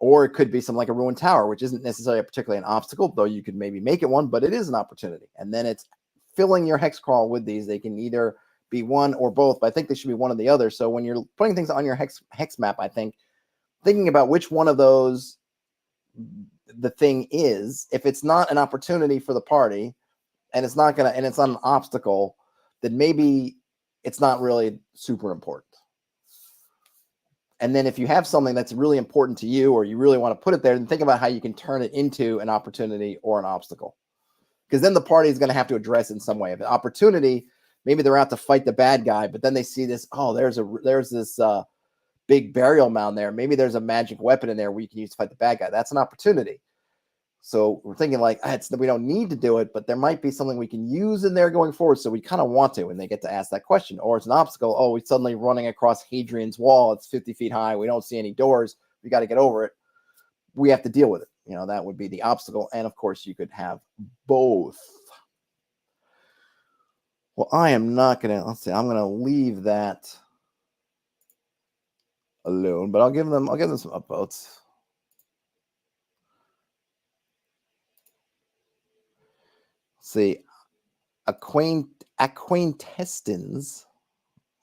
Or it could be something like a ruined tower, which isn't necessarily particularly an obstacle, though you could maybe make it one, but it is an opportunity. And then it's filling your Hexcrawl with these. They can either be one or both, but I think they should be one or the other. So when you're putting things on your hex map, I think thinking about which one of those the thing is, if it's not an opportunity for the party and it's not an obstacle, then maybe it's not really super important. And then if you have something that's really important to you or you really want to put it there, then think about how you can turn it into an opportunity or an obstacle. Because then the party is going to have to address it in some way. If an opportunity, maybe they're out to fight the bad guy, but then they see this, there's this big burial mound there. Maybe there's a magic weapon in there we can use to fight the bad guy. That's an opportunity. So we're thinking like, we don't need to do it, but there might be something we can use in there going forward. So we kind of want to, and they get to ask that question. Or it's an obstacle. Oh, we're suddenly running across Hadrian's wall. It's 50 feet high. We don't see any doors. We got to get over it. We have to deal with it. That would be the obstacle. And of course, you could have both. Well, I am not going to, I'm going to leave that alone, but I'll give them some upvotes. See, acquaintestins,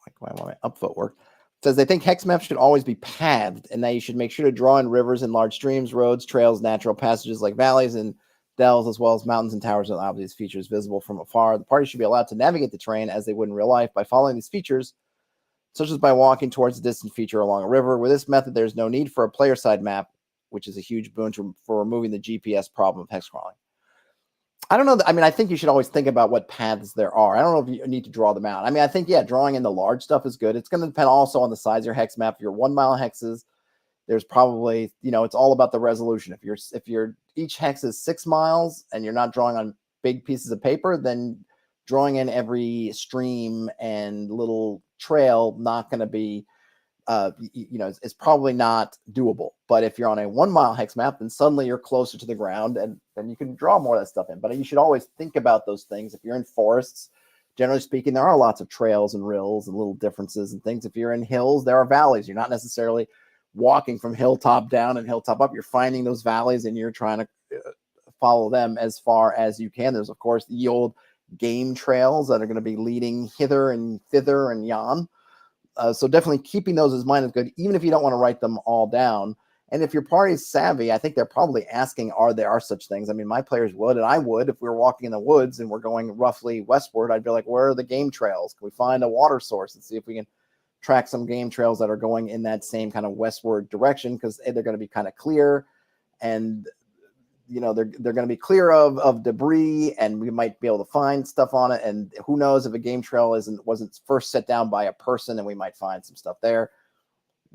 like why my upvote work, says they think hex maps should always be pathed and that you should make sure to draw in rivers and large streams, roads, trails, natural passages like valleys and dells, as well as mountains and towers with obvious features visible from afar. The party should be allowed to navigate the terrain as they would in real life by following these features, such as by walking towards a distant feature along a river. With this method, there's no need for a player side map, which is a huge boon for removing the GPS problem of hexcrawling. I don't know. I think you should always think about what paths there are. I don't know if you need to draw them out. I think, yeah, drawing in the large stuff is good. It's going to depend also on the size of your hex map. If you're 1 mile hexes, there's probably, it's all about the resolution. If each hex is 6 miles and you're not drawing on big pieces of paper, then drawing in every stream and little trail not going to be, it's probably not doable. But if you're on a 1 mile hex map, then suddenly you're closer to the ground and then you can draw more of that stuff in. But you should always think about those things. If you're in forests, generally speaking, there are lots of trails and rills and little differences and things. If you're in hills, there are valleys. You're not necessarily walking from hilltop down and hilltop up. You're finding those valleys and you're trying to follow them as far as you can. There's, of course, the old game trails that are going to be leading hither and thither and yon. So definitely keeping those in mind is good, even if you don't want to write them all down. And if your party is savvy, I think they're probably asking, are there such things? My players would, and I would, if we were walking in the woods and we're going roughly westward, I'd be like, where are the game trails? Can we find a water source and see if we can track some game trails that are going in that same kind of westward direction? Because they're going to be kind of clear and they're going to be clear of debris, and we might be able to find stuff on it. And who knows if a game trail wasn't first set down by a person, and we might find some stuff there.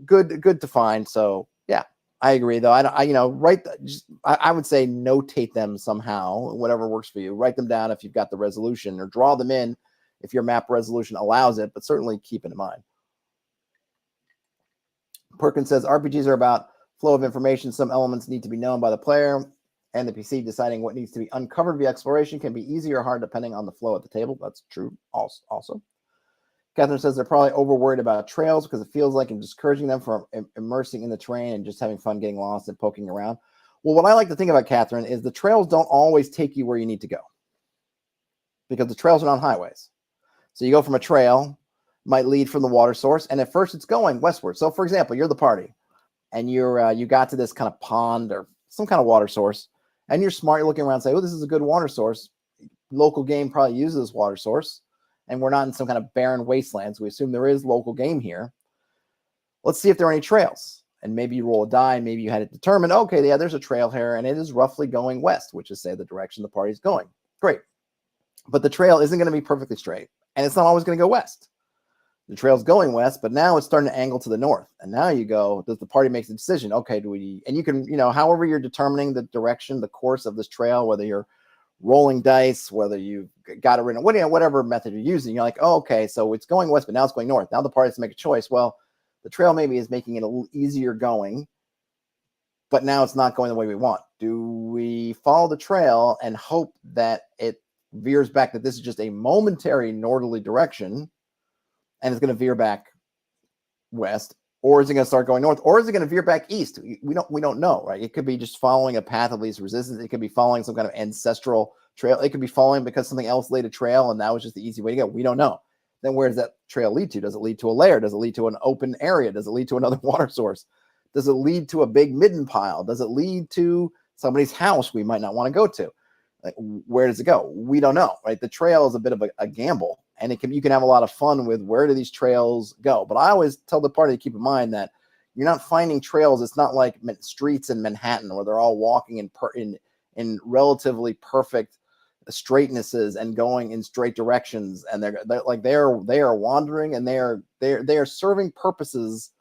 Good to find. So yeah, I agree though. I would say notate them somehow, whatever works for you. Write them down if you've got the resolution, or draw them in if your map resolution allows it, but certainly keep it in mind. Perkins says RPGs are about flow of information. Some elements need to be known by the player, and the PC deciding what needs to be uncovered via exploration can be easy or hard depending on the flow at the table. That's true also. Catherine says they're probably over-worried about trails because it feels like I'm discouraging them from immersing in the terrain and just having fun getting lost and poking around. Well, what I like to think about, Catherine, is the trails don't always take you where you need to go because the trails are not highways. So you go from a trail, might lead from the water source, and at first it's going westward. So, for example, you're the party, and you got to this kind of pond or some kind of water source, and you're smart. You're looking around and say, oh, this is a good water source. Local game probably uses this water source, and we're not in some kind of barren wastelands. We assume there is local game here. Let's see if there are any trails. And maybe you roll a die, and maybe you had it determined, okay, yeah, there's a trail here, and it is roughly going west, which is, say, the direction the party's going. Great. But the trail isn't going to be perfectly straight, and it's not always going to go west. The trail's going west, but now it's starting to angle to the north. And now you go, does the party make the decision? Okay, do we, and you can, however you're determining the direction, the course of this trail, whether you're rolling dice, whether you've got it written, whatever method you're using, you're like, oh, okay, so it's going west, but now it's going north. Now the party has to make a choice. Well, the trail maybe is making it a little easier going, but now it's not going the way we want. Do we follow the trail and hope that it veers back, that this is just a momentary northerly direction, and it's going to veer back west, or is it going to start going north, or is it going to veer back east? We don't know, right? It could be just following a path of least resistance. It could be following some kind of ancestral trail. It could be following because something else laid a trail, and that was just the easy way to go. We don't know. Then where does that trail lead to? Does it lead to a lair? Does it lead to an open area? Does it lead to another water source? Does it lead to a big midden pile? Does it lead to somebody's house we might not want to go to? Like, where does it go? We don't know, right? The trail is a bit of a gamble, and you can have a lot of fun with where do these trails go. But I always tell the party to keep in mind that you're not finding trails. It's not like streets in Manhattan where they're all walking in relatively perfect straightnesses and going in straight directions, and they are wandering, and they are serving purposes.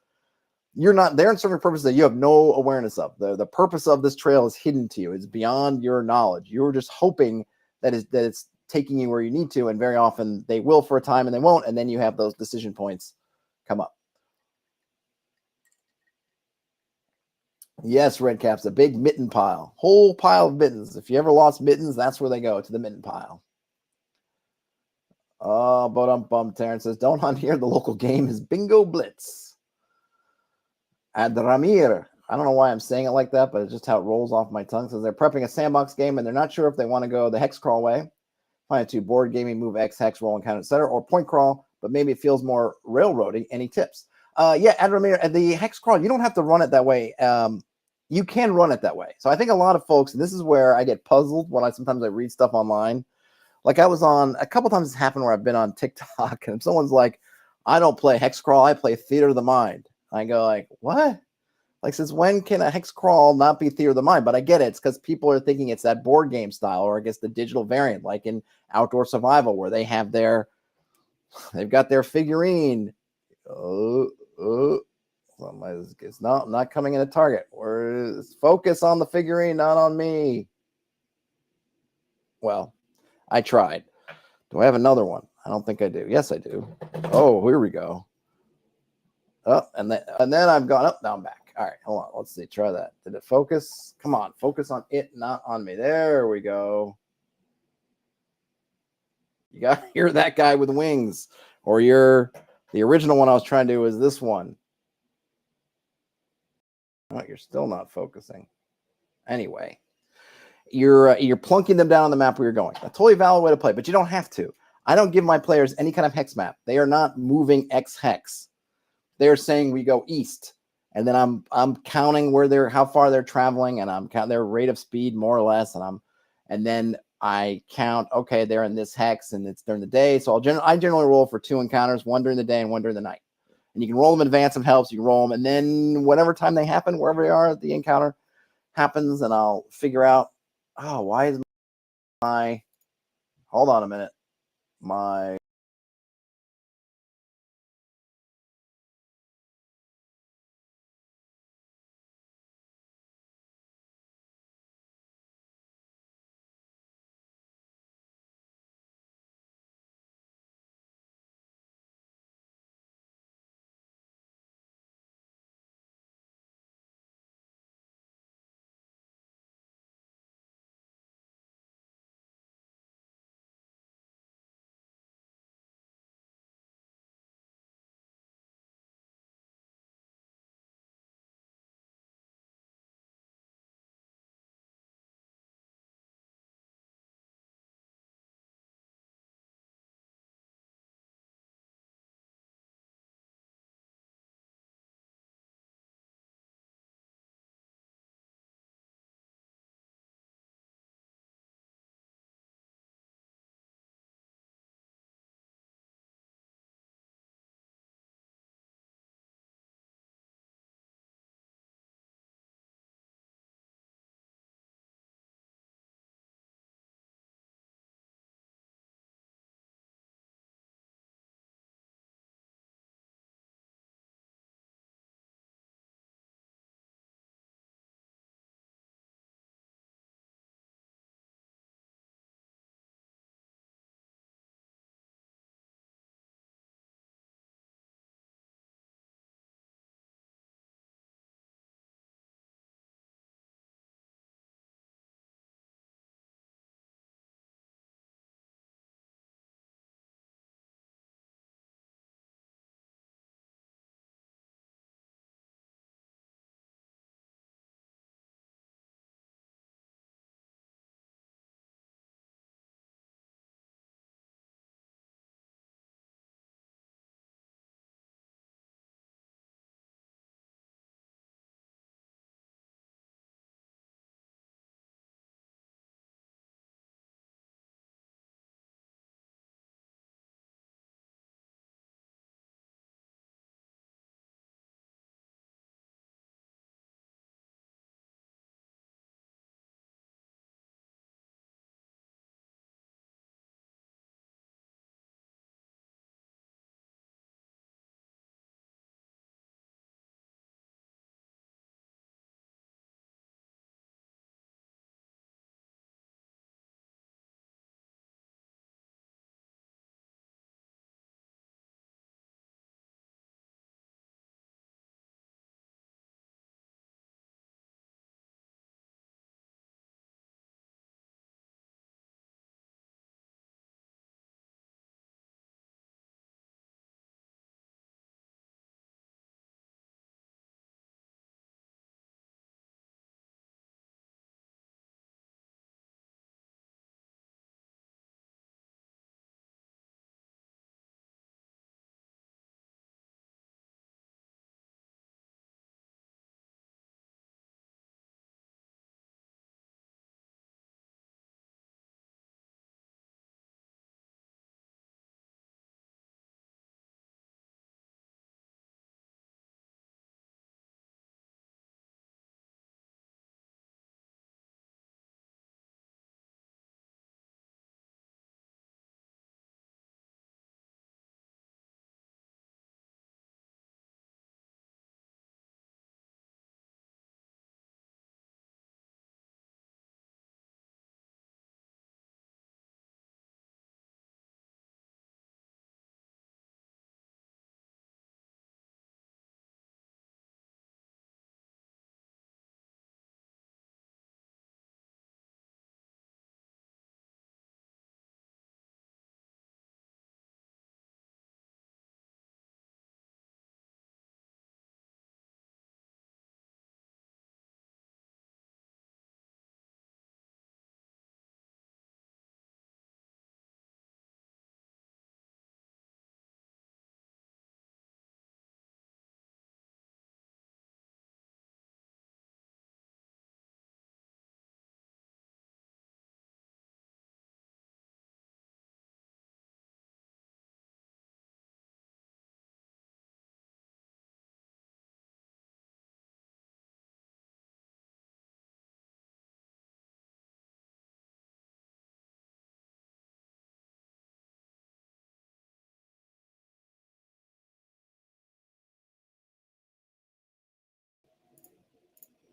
They're serving purposes that you have no awareness of. The purpose of this trail is hidden to you. It's beyond your knowledge. You're just hoping that it's taking you where you need to, and very often they will for a time and they won't, and then you have those decision points come up. Yes, Red Caps, a big mitten pile. Whole pile of mittens. If you ever lost mittens, that's where they go, to the mitten pile. Oh, but Terrence says, don't hunt here. The local game is Bingo Blitz. Adramir. I don't know why I'm saying it like that, but it's just how it rolls off my tongue. Says they're prepping a sandbox game, and they're not sure if they want to go the Hexcrawl way. Find to board gaming, move X, hex, roll, encounter, etc., or point crawl, but maybe it feels more railroading. Any tips? Yeah, Adramir, the Hexcrawl, you don't have to run it that way. You can run it that way. So I think a lot of folks, and this is where I get puzzled when sometimes I read stuff online. Like I was on, a couple times it's happened where I've been on TikTok, and someone's like, I don't play Hexcrawl, I play Theater of the Mind. I go like, what? Like, since when can a Hexcrawl not be Theater of the Mind? But I get it. It's because people are thinking it's that board game style, or I guess the digital variant, like in Outdoor Survival, where they've got their figurine. It's not coming in a target. Focus on the figurine, not on me. Well, I tried. Do I have another one? I don't think I do. Yes, I do. Oh, here we go. Oh, and then I've gone up, now I'm back. All right, hold on. Let's see. Try that. Did it focus? Come on. Focus on it, not on me. There we go. You got to hear that guy with wings. Or the original one I was trying to do is this one. Oh, you're still not focusing. Anyway, you're plunking them down on the map where you're going. A totally valid way to play, but you don't have to. I don't give my players any kind of hex map. They are not moving X hex. They're saying we go east, and then I'm counting how far they're traveling, and I'm counting their rate of speed more or less, and then I count, okay, they're in this hex, and it's during the day. So I generally roll for 2 encounters, one during the day and one during the night. And you can roll them in advance if it helps. You can roll them, and then whatever time they happen, wherever they are, the encounter happens, and I'll figure out, oh, why is hold on a minute, my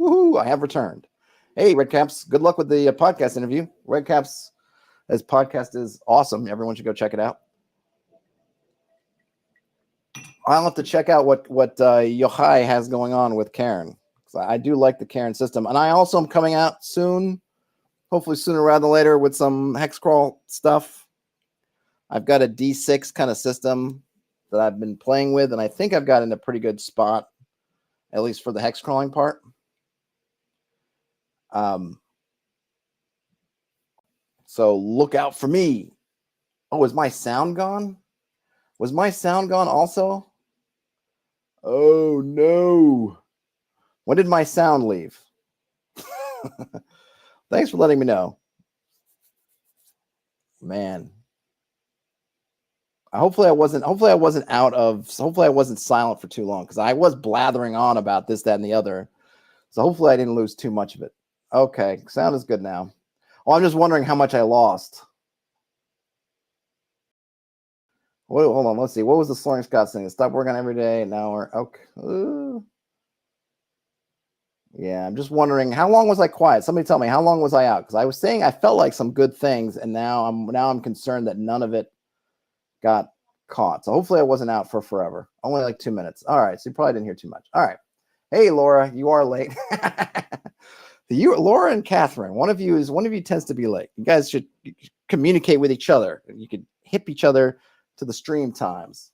Woohoo! I have returned. Hey, Redcaps, good luck with the podcast interview. Redcaps, his podcast is awesome. Everyone should go check it out. I'll have to check out what Yochai has going on with Karen. I do like the Karen system. And I also am coming out soon, hopefully sooner rather than later, with some Hexcrawl stuff. I've got a D6 kind of system that I've been playing with, and I think I've got in a pretty good spot, at least for the hexcrawling part. So look out for me. Oh, is my sound gone? Was my sound gone also? Oh, no. When did my sound leave? Thanks for letting me know. Man. Hopefully I wasn't silent for too long, because I was blathering on about this, that, and the other. So hopefully I didn't lose too much of it. Okay, sound is good now. Oh, I'm just wondering how much I lost. Wait, hold on, let's see. What was the Soaring Scott saying? Stop working every day. Now we're okay. Yeah, I'm just wondering, how long was I quiet? Somebody tell me, how long was I out? Because I was saying I felt like some good things, and now I'm concerned that none of it got caught. So hopefully I wasn't out for forever. Only like 2 minutes. All right, so you probably didn't hear too much. All right. Hey, Laura, you are late. Laura and Catherine, one of you tends to be late. You guys should communicate with each other. You could hip each other to the stream times.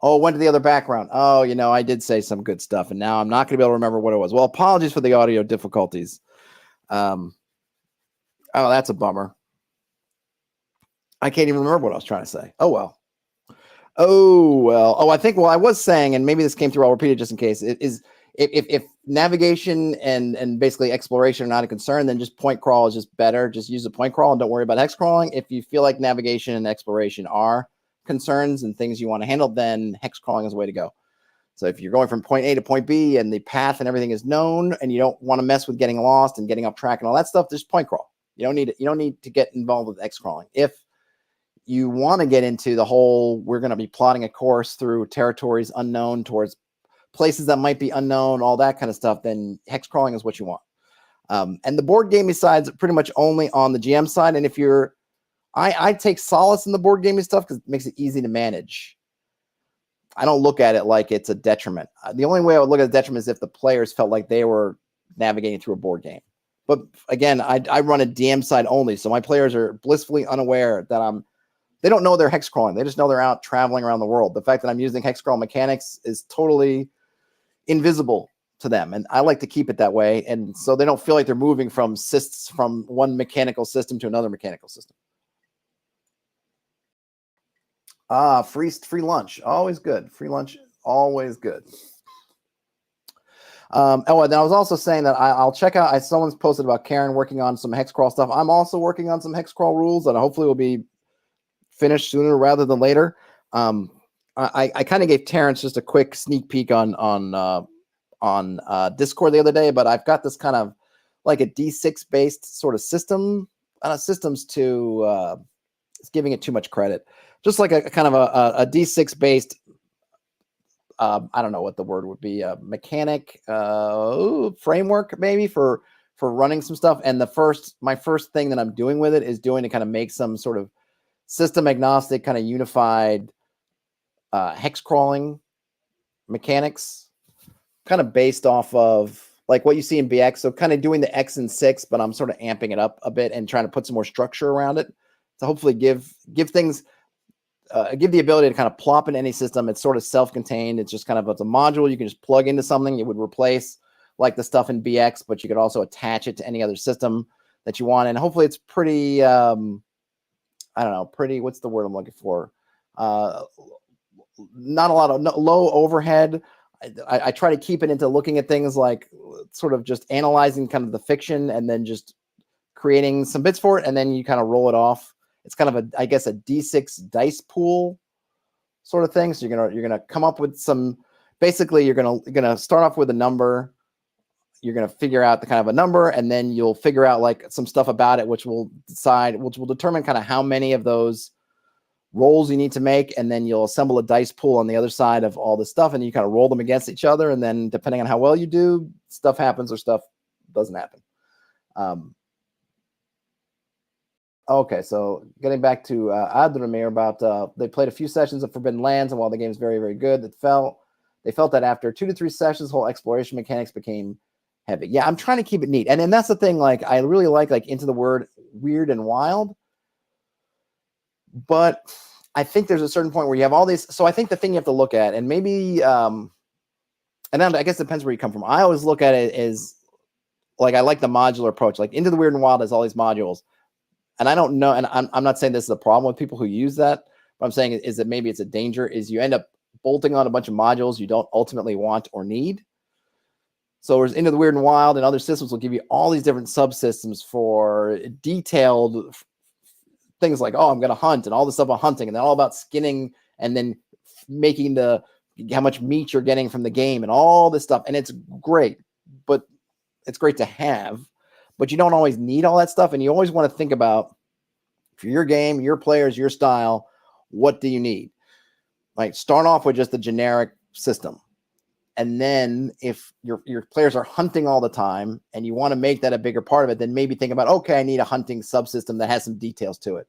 Oh, went to the other background. Oh, I did say some good stuff, and now I'm not going to be able to remember what it was. Well, apologies for the audio difficulties. Oh, that's a bummer. I can't even remember what I was trying to say. Oh, well. Oh, I think, I was saying, and maybe this came through, I'll repeat it just in case, it is, if navigation and basically exploration are not a concern, then just point crawl is just better. Just use a point crawl and don't worry about hex crawling. If you feel like navigation and exploration are concerns and things you want to handle, then hex crawling is the way to go. So if you're going from point A to point B and the path and everything is known, and you don't want to mess with getting lost and getting off track and all that stuff, just point crawl. You don't need to get involved with hex crawling. If you want to get into the whole, we're going to be plotting a course through territories unknown towards places that might be unknown, all that kind of stuff, then hex crawling is what you want. And the board gaming side's pretty much only on the GM side. And if you're, I take solace in the board gaming stuff because it makes it easy to manage. I don't look at it like it's a detriment. The only way I would look at a detriment is if the players felt like they were navigating through a board game. But again, I run a DM side only, so my players are blissfully unaware that they don't know they're hex crawling. They just know they're out traveling around the world. The fact that I'm using hex crawl mechanics is totally invisible to them, and I like to keep it that way, and so they don't feel like they're moving from one mechanical system to another mechanical system. Free lunch, always good. Free lunch, always good. And I was also saying that I'll check out. Someone's posted about Karen working on some hex crawl stuff. I'm also working on some hex crawl rules that hopefully will be finished sooner rather than later. I kind of gave Terrence just a quick sneak peek on Discord the other day, but I've got this kind of like a D6 based sort of system. Systems to it's giving it too much credit. Just like a kind of a D6 based. I don't know what the word would be. Mechanic framework maybe for running some stuff. And my first thing that I'm doing with it is to kind of make some sort of system agnostic, kind of unified hex crawling mechanics, kind of based off of like what you see in BX. So kind of doing the X and 6, but I'm sort of amping it up a bit and trying to put some more structure around it to hopefully give things, give the ability to kind of plop in any system. It's sort of self-contained. It's just kind of, it's a module you can just plug into something. It would replace like the stuff in BX, but you could also attach it to any other system that you want. And hopefully it's pretty, I don't know, what's the word I'm looking for? Not a lot of low overhead. I try to keep it into looking at things like sort of just analyzing kind of the fiction and then just creating some bits for it. And then you kind of roll it off. It's kind of I guess a D6 dice pool sort of thing. So you're going to come up with some, basically you're going to start off with a number. You're going to figure out the kind of a number, and then you'll figure out like some stuff about it, which will determine kind of how many of those rolls you need to make, and then you'll assemble a dice pool on the other side of all this stuff, and you kind of roll them against each other, and then depending on how well you do, stuff happens or stuff doesn't happen. Okay, so getting back to Adramir about they played a few sessions of Forbidden Lands, and while the game is very, very good, they felt that after 2 to 3 sessions, whole exploration mechanics became heavy. Yeah, I'm trying to keep it neat, and that's the thing. Like, I really like Into the Word, weird and wild, but I think there's a certain point where you have all these. So I think the thing you have to look at, and maybe, and then I guess it depends where you come from. I always look at it as like, I like the modular approach. Like, Into the Weird and Wild has all these modules, and I don't know, and I'm not saying this is a problem with people who use that. What I'm saying is that maybe it's a danger, is you end up bolting on a bunch of modules you don't ultimately want or need. So whereas Into the Weird and Wild and other systems will give you all these different subsystems for detailed things like, oh, I'm going to hunt, and all the stuff about hunting, and then all about skinning, and then making how much meat you're getting from the game, and all this stuff. And it's great, but it's great to have, but you don't always need all that stuff. And you always want to think about, for your game, your players, your style, what do you need? Like, start off with just a generic system. And then if your players are hunting all the time and you want to make that a bigger part of it, then maybe think about, okay, I need a hunting subsystem that has some details to it.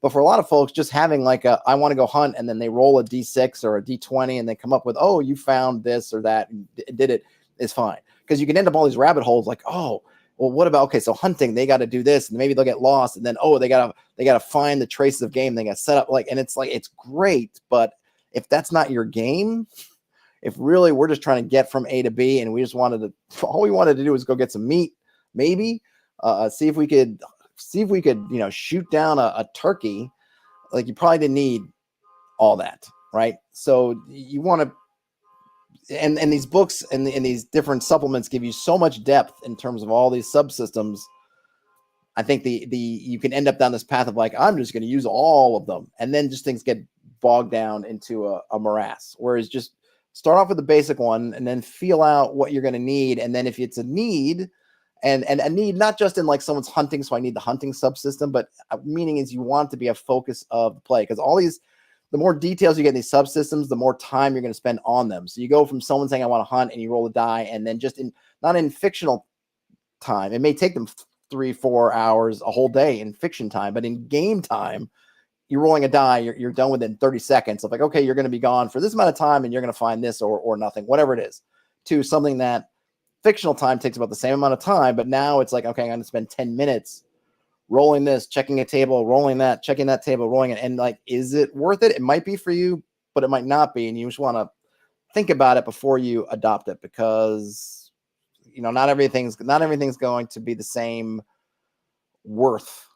But for a lot of folks, just having like I want to go hunt, and then they roll a D6 or a D20 and they come up with, oh, you found this or that and did it, is fine. Because you can end up all these rabbit holes like, oh, well, what about, okay, so hunting, they got to do this, and maybe they'll get lost, and then, oh, they got to find the traces of game, they got set up, like, and it's like, it's great, but if that's not your game, if really we're just trying to get from A to B, and we just all we wanted to do was go get some meat, maybe see if we could, shoot down a turkey, like, you probably didn't need all that, right? So you want to, and these books and these different supplements give you so much depth in terms of all these subsystems. I think you can end up down this path of like, I'm just going to use all of them, and then just things get bogged down into a morass. Whereas just start off with the basic one, and then feel out what you're going to need, and then if it's a need, and a need not just in like someone's hunting, so I need the hunting subsystem, but meaning is you want to be a focus of the play, because all these, the more details you get in these subsystems, the more time you're going to spend on them. So you go from someone saying, I want to hunt, and you roll a die, and then just not in fictional time, it may take them 3-4 hours, a whole day in fiction time, but in game time, you're rolling a die, you're done within 30 seconds of like, okay, you're going to be gone for this amount of time, and you're going to find this or nothing, whatever it is, to something that fictional time takes about the same amount of time, but now it's like, okay, I'm going to spend 10 minutes rolling this, checking a table, rolling that, checking that table, rolling it. And like, is it worth it? It might be for you, but it might not be. And you just want to think about it before you adopt it, because, not everything's going to be the same worth.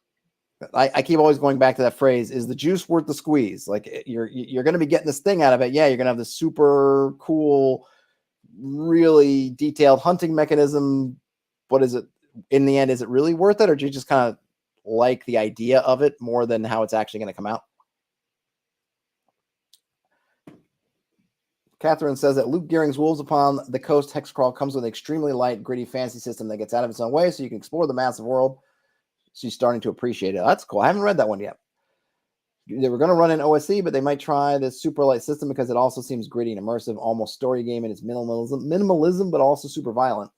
I keep always going back to that phrase, is the juice worth the squeeze? Like, you're going to be getting this thing out of it. Yeah. You're going to have this super cool, really detailed hunting mechanism. What is it? In the end, is it really worth it, or do you just kind of like the idea of it more than how it's actually going to come out? Catherine says that Luke Gearing's Wolves Upon the Coast Hexcrawl comes with an extremely light, gritty fantasy system that gets out of its own way, so you can explore the massive world. She's starting to appreciate it. That's cool. I haven't read that one yet. They were going to run an OSE, but they might try this super light system because it also seems gritty and immersive, almost story game in its minimalism, but also super violent.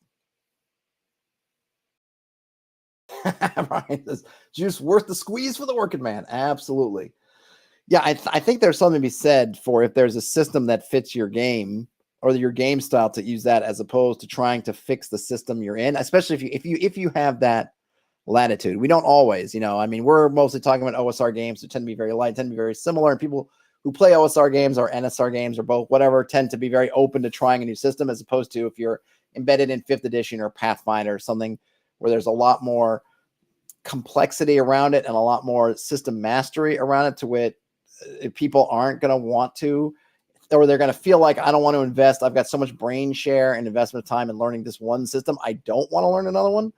Brian says, juice worth the squeeze for the working man. Absolutely. Yeah, I think there's something to be said for if there's a system that fits your game or your game style, to use that as opposed to trying to fix the system you're in, especially if you have that latitude. We don't always, we're mostly talking about OSR games that tend to be very light, tend to be very similar, and people who play OSR games or NSR games or both, whatever, tend to be very open to trying a new system, as opposed to if you're embedded in 5th edition or Pathfinder or something where there's a lot more complexity around it and a lot more system mastery around it, to which people aren't going to want to, or they're going to feel like, I don't want to invest. I've got so much brain share and investment time in learning this one system, I don't want to learn another one.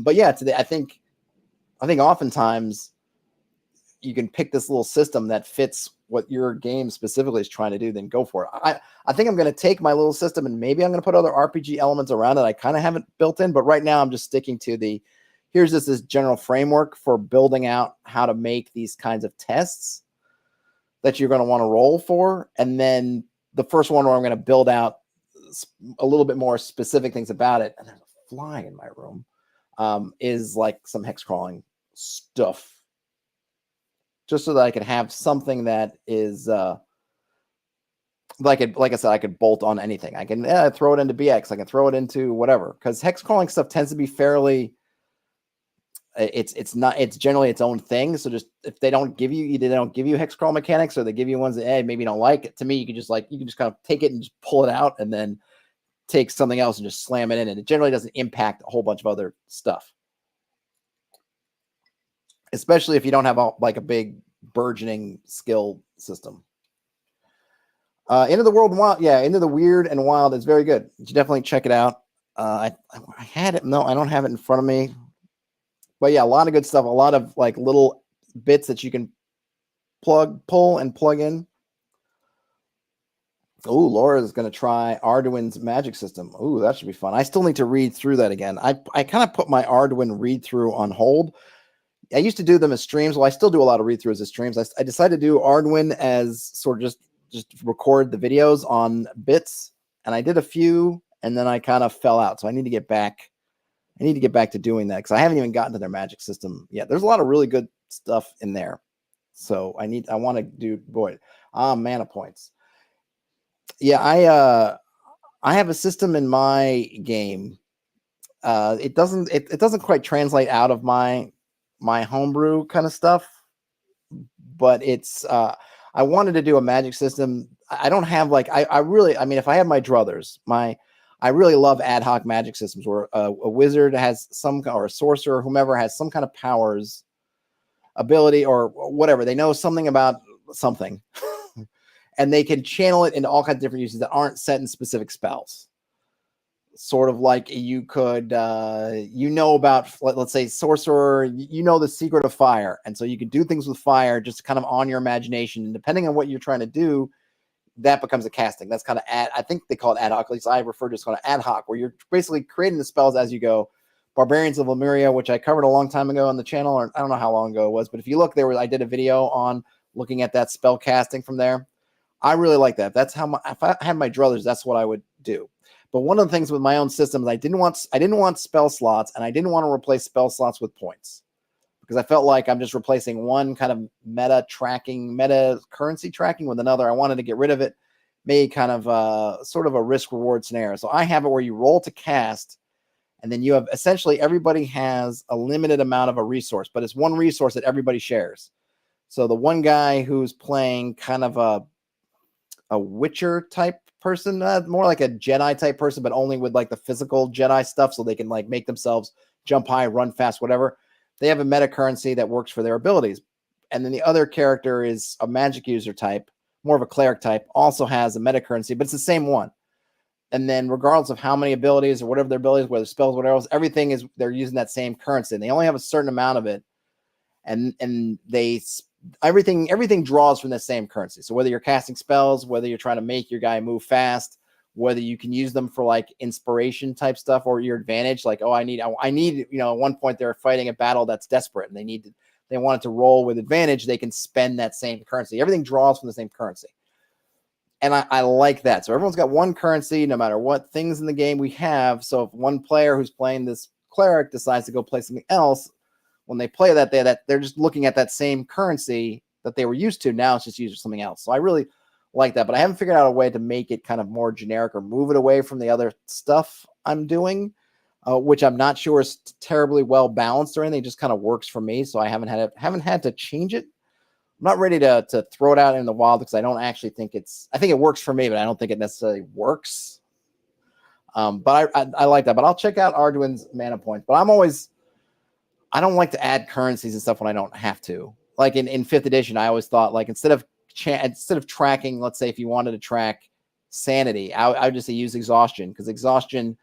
But yeah, I think oftentimes you can pick this little system that fits what your game specifically is trying to do, then go for it. I think I'm going to take my little system and maybe I'm going to put other RPG elements around it I kind of haven't built in, but right now I'm just sticking to here's this general framework for building out how to make these kinds of tests. that you're going to want to roll for. And then the first one where I'm going to build out a little bit more specific things about it. And there's a fly in my room, is like some hex crawling stuff. Just so that I could have something that is like I said, I could bolt on anything. I can throw it into BX. I can throw it into whatever, because hex crawling stuff tends to be fairly. It's generally its own thing. So just if they don't give you hex crawl mechanics, or they give you ones that maybe you don't like it. To me, you can just kind of take it and just pull it out, and then take something else and just slam it in, and it generally doesn't impact a whole bunch of other stuff. Especially if you don't have a big burgeoning skill system. Into the World and Wild, Into the Weird and Wild is very good. You should definitely check it out. I had it. No, I don't have it in front of me. But yeah, a lot of good stuff. A lot of like little bits that you can pull and plug in. Oh, Laura is going to try Arduin's magic system. Oh, that should be fun. I still need to read through that again. I kind of put my Arduin read through on hold. I used to do them as streams. Well, I still do a lot of read-throughs as streams. I decided to do Arduin as sort of just record the videos on bits, and I did a few, and then I kind of fell out. So I need to get back. I need to get back to doing that, because I haven't even gotten to their magic system yet. There's a lot of really good stuff in there. So I want to do mana points. Yeah, I have a system in my game. It doesn't quite translate out of my homebrew kind of stuff, but it's I wanted to do a magic system. I don't have if I have my druthers, I really love ad hoc magic systems where a wizard has or a sorcerer, whomever has some kind of powers, ability, or whatever. They know something about something and they can channel it into all kinds of different uses that aren't set in specific spells. Sort of like you could, about, let's say, sorcerer, the secret of fire. And so you can do things with fire just kind of on your imagination. And depending on what you're trying to do, that becomes a casting. That's kind of I think they call it ad hoc. At least I refer to it as kind of ad hoc, where you're basically creating the spells as you go. Barbarians of Lemuria, which I covered a long time ago on the channel, or I don't know how long ago it was, but if you look, I did a video on looking at that spell casting from there. I really like that. That's how if I had my druthers, that's what I would do. But one of the things with my own systems, I didn't want spell slots, and I didn't want to replace spell slots with points, because I felt like I'm just replacing one kind of meta currency tracking with another. I wanted to get rid of it, made kind of sort of a risk reward scenario. So I have it where you roll to cast, and then you have essentially everybody has a limited amount of a resource, but it's one resource that everybody shares. So the one guy who's playing kind of a Witcher type person, more like a Jedi type person, but only with like the physical Jedi stuff, so they can like make themselves jump high, run fast, whatever. They have a meta currency that works for their abilities. And then the other character is a magic user type, more of a cleric type, also has a meta currency, but it's the same one. And then regardless of how many abilities or whatever their abilities, whether spells, whatever else, everything is, they're using that same currency, and they only have a certain amount of it. And everything draws from the same currency. So whether you're casting spells, whether you're trying to make your guy move fast, whether you can use them for like inspiration type stuff or your advantage, like, I need, at one point they're fighting a battle that's desperate and they want it to roll with advantage. They can spend that same currency. Everything draws from the same currency. And I like that. So everyone's got one currency, no matter what things in the game we have. So if one player who's playing this cleric decides to go play something else, when they play that, they're just looking at that same currency that they were used to. Now it's just used for something else. So I really like that, but I haven't figured out a way to make it kind of more generic or move it away from the other stuff I'm doing, which I'm not sure is terribly well balanced or anything. It just kind of works for me. So I haven't had to change it. I'm not ready to throw it out in the wild, because I don't actually think I think it works for me, but I don't think it necessarily works. But I like that, but I'll check out Arduin's mana points. But I don't like to add currencies and stuff when I don't have to. Like in 5th edition, I always thought, like, instead of tracking, let's say if you wanted to track sanity, I would just say use exhaustion, because exhaustion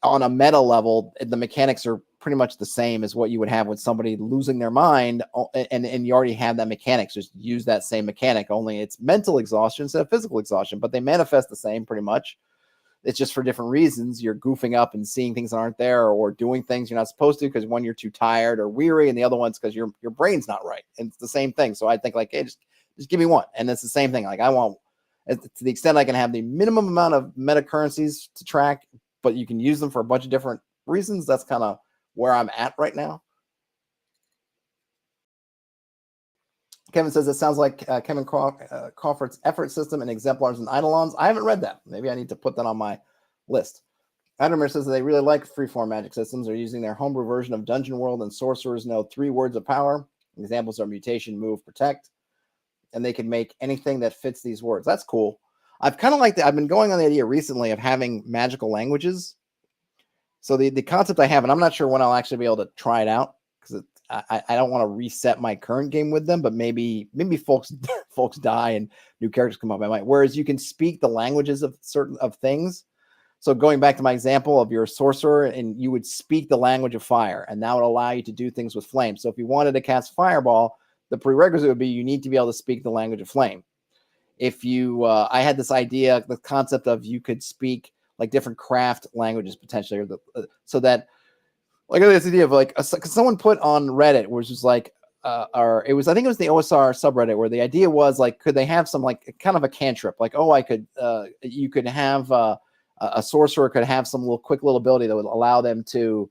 on a meta level, the mechanics are pretty much the same as what you would have with somebody losing their mind, and you already have that mechanics. Just use that same mechanic, only it's mental exhaustion instead of physical exhaustion, but they manifest the same pretty much. It's just for different reasons. You're goofing up and seeing things that aren't there, or doing things you're not supposed to because one, you're too tired or weary, and the other one's because your brain's not right. And it's the same thing. So I think, like, hey, just Just give me one. And it's the same thing. Like I want, to the extent I can have the minimum amount of meta currencies to track, but you can use them for a bunch of different reasons. That's kind of where I'm at right now. Kevin says it sounds like Kevin Crawford's effort system and exemplars and eidolons. I haven't read that. Maybe I need to put that on my list. Adamir says that they really like freeform magic systems. They're using their homebrew version of Dungeon World, and sorcerers know 3 words of power. Examples are mutation, move, protect. And they can make anything that fits these words. That's cool. I've kind of like that. I've been going on the idea recently of having magical languages. So the concept I have, and I'm not sure when I'll actually be able to try it out, because I don't want to reset my current game with them, but maybe folks die and new characters come up. I might. Whereas you can speak the languages of certain things. So going back to my example of your sorcerer, and you would speak the language of fire, and that would allow you to do things with flame. So if you wanted to cast fireball, the prerequisite would be you need to be able to speak the language of flame. If you, I had this idea, the concept of you could speak like different craft languages potentially, or so that, like, this idea of like someone put on Reddit, which was like, or it was, I think it was the OSR subreddit, where the idea was like, could they have some like kind of a cantrip, like, oh, I could, you could have a sorcerer could have some quick little ability that would allow them to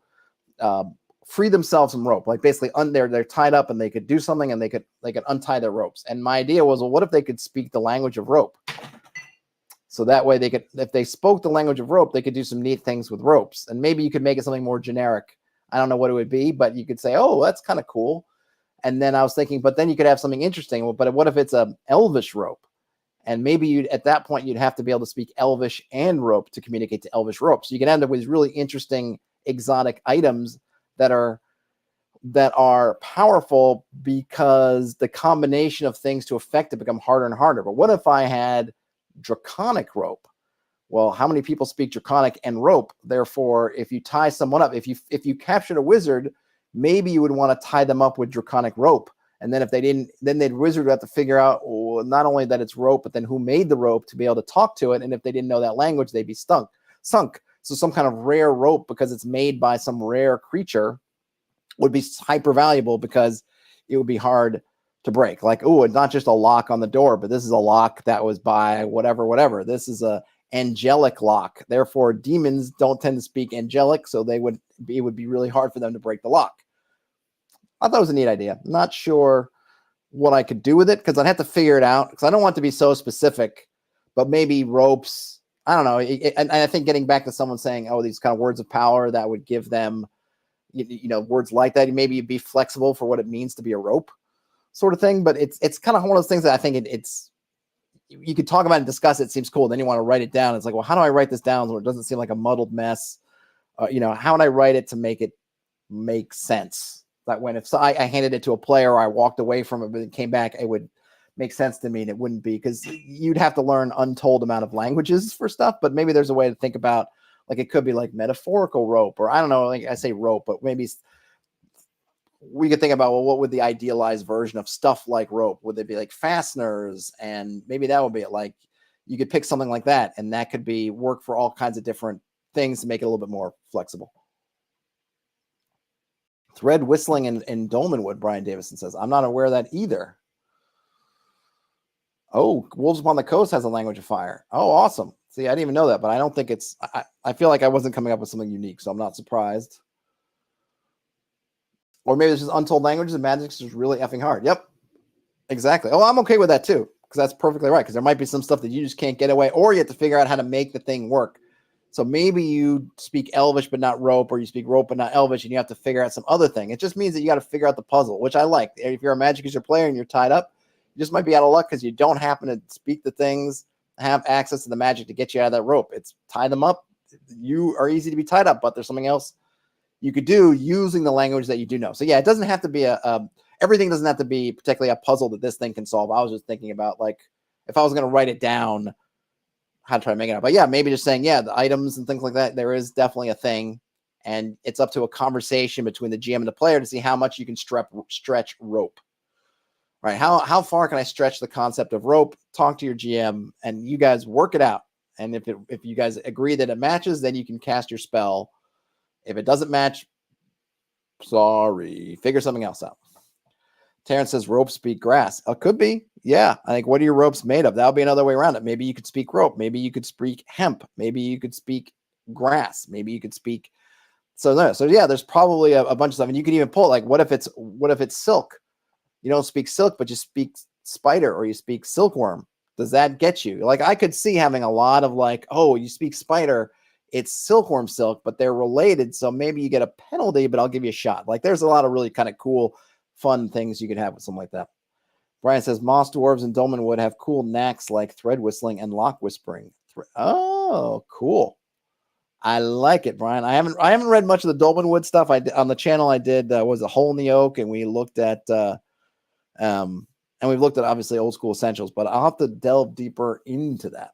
free themselves from rope, like basically they're tied up and they could do something and they could untie their ropes. And my idea was, well, what if they could speak the language of rope? So that way they could, if they spoke the language of rope, they could do some neat things with ropes. And maybe you could make it something more generic. I don't know what it would be, but you could say, oh, that's kind of cool. And then I was thinking, but then you could have something interesting. Well, but what if it's a elvish rope? And maybe at that point you'd have to be able to speak elvish and rope to communicate to elvish rope. So you can end up with really interesting exotic items that are powerful because the combination of things to affect it become harder and harder. But what if I had draconic rope? Well, how many people speak draconic and rope? Therefore, if you tie someone up, if you captured a wizard, maybe you would want to tie them up with draconic rope. And then if they didn't, then the wizard would have to figure out, well, not only that it's rope, but then who made the rope to be able to talk to it. And if they didn't know that language, they'd be sunk. So some kind of rare rope, because it's made by some rare creature, would be hyper valuable because it would be hard to break. Like, oh, it's not just a lock on the door, but this is a lock that was by whatever. This is a angelic lock. Therefore, demons don't tend to speak angelic, so it would be really hard for them to break the lock. I thought it was a neat idea. Not sure what I could do with it, because I'd have to figure it out, because I don't want to be so specific, but maybe ropes. I don't know. And I think getting back to someone saying, oh, these kind of words of power, that would give them, words like that. Maybe you'd be flexible for what it means to be a rope sort of thing. But it's kind of one of those things that I think it's, you could talk about and discuss it. It seems cool. Then you want to write it down. It's like, well, how do I write this down so it doesn't seem like a muddled mess? How would I write it to make it make sense? That when if I handed it to a player or I walked away from it, but it came back, it would make sense to me, and it wouldn't be, because you'd have to learn untold amount of languages for stuff. But maybe there's a way to think about, like, it could be like metaphorical rope, or I don't know, like I say rope, but maybe we could think about, well, what would the idealized version of stuff like rope? Would they be like fasteners? And maybe that would be it. Like you could pick something like that, and that could be work for all kinds of different things to make it a little bit more flexible. Thread whistling in Dolmenwood, Brian Davison says. I'm not aware of that either. Oh, Wolves Upon the Coast has a language of fire. Oh, awesome. See, I didn't even know that, but I don't think it's, I feel like I wasn't coming up with something unique, so I'm not surprised. Or maybe it's just untold languages and magic's just really effing hard. Yep, exactly. Oh, I'm okay with that too, because that's perfectly right, because there might be some stuff that you just can't get away, or you have to figure out how to make the thing work. So maybe you speak Elvish but not rope, or you speak rope but not Elvish, and you have to figure out some other thing. It just means that you got to figure out the puzzle, which I like. If you're a Magic user player and you're tied up, you just might be out of luck because you don't happen to speak the things, have access to the magic to get you out of that rope. It's tie them up. You are easy to be tied up, but there's something else you could do using the language that you do know. So yeah, it doesn't have to be everything doesn't have to be particularly a puzzle that this thing can solve. I was just thinking about, like, if I was going to write it down, how to try to make it up. But yeah, maybe just saying, yeah, the items and things like that, there is definitely a thing, and it's up to a conversation between the GM and the player to see how much you can stretch rope. Right? How far can I stretch the concept of rope? Talk to your GM, and you guys work it out. And if you guys agree that it matches, then you can cast your spell. If it doesn't match, sorry, figure something else out. Terrence says rope speak grass. It could be. Yeah, I think what are your ropes made of? That would be another way around it. Maybe you could speak rope. Maybe you could speak hemp. Maybe you could speak grass. Maybe you could speak. So no, so yeah, there's probably a bunch of stuff, and you could even pull like, what if it's silk? You don't speak silk, but you speak spider or you speak silkworm. Does that get you? Like, I could see having a lot of like, oh, you speak spider, it's silkworm silk, but they're related, so maybe you get a penalty, but I'll give you a shot. Like, there's a lot of really kind of cool, fun things you could have with something like that. Brian says moss dwarves and dolmenwood have cool knacks like thread whistling and lock whispering. Oh, cool. I like it, Brian. I haven't read much of the dolmenwood stuff. On the channel I did was a hole in the oak, and we looked at and we've looked at obviously old school essentials, but I'll have to delve deeper into that.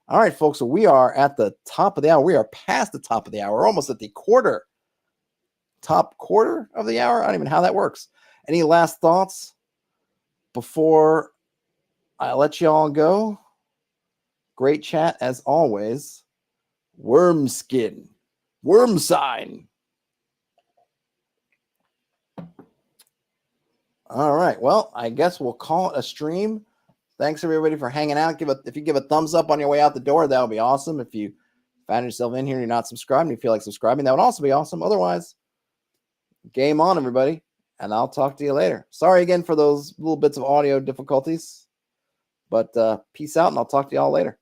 All right, folks. So we are at the top of the hour. We are past the top of the hour. We're almost at the top quarter of the hour. I don't even know how that works. Any last thoughts before I let you all go? Great chat as always. Worm skin. Worm sign. All right. Well, I guess we'll call it a stream. Thanks everybody for hanging out. If you give a thumbs up on your way out the door, that would be awesome. If you found yourself in here and you're not subscribed and you feel like subscribing, that would also be awesome. Otherwise, game on, everybody. And I'll talk to you later. Sorry again for those little bits of audio difficulties. But peace out, and I'll talk to y'all later.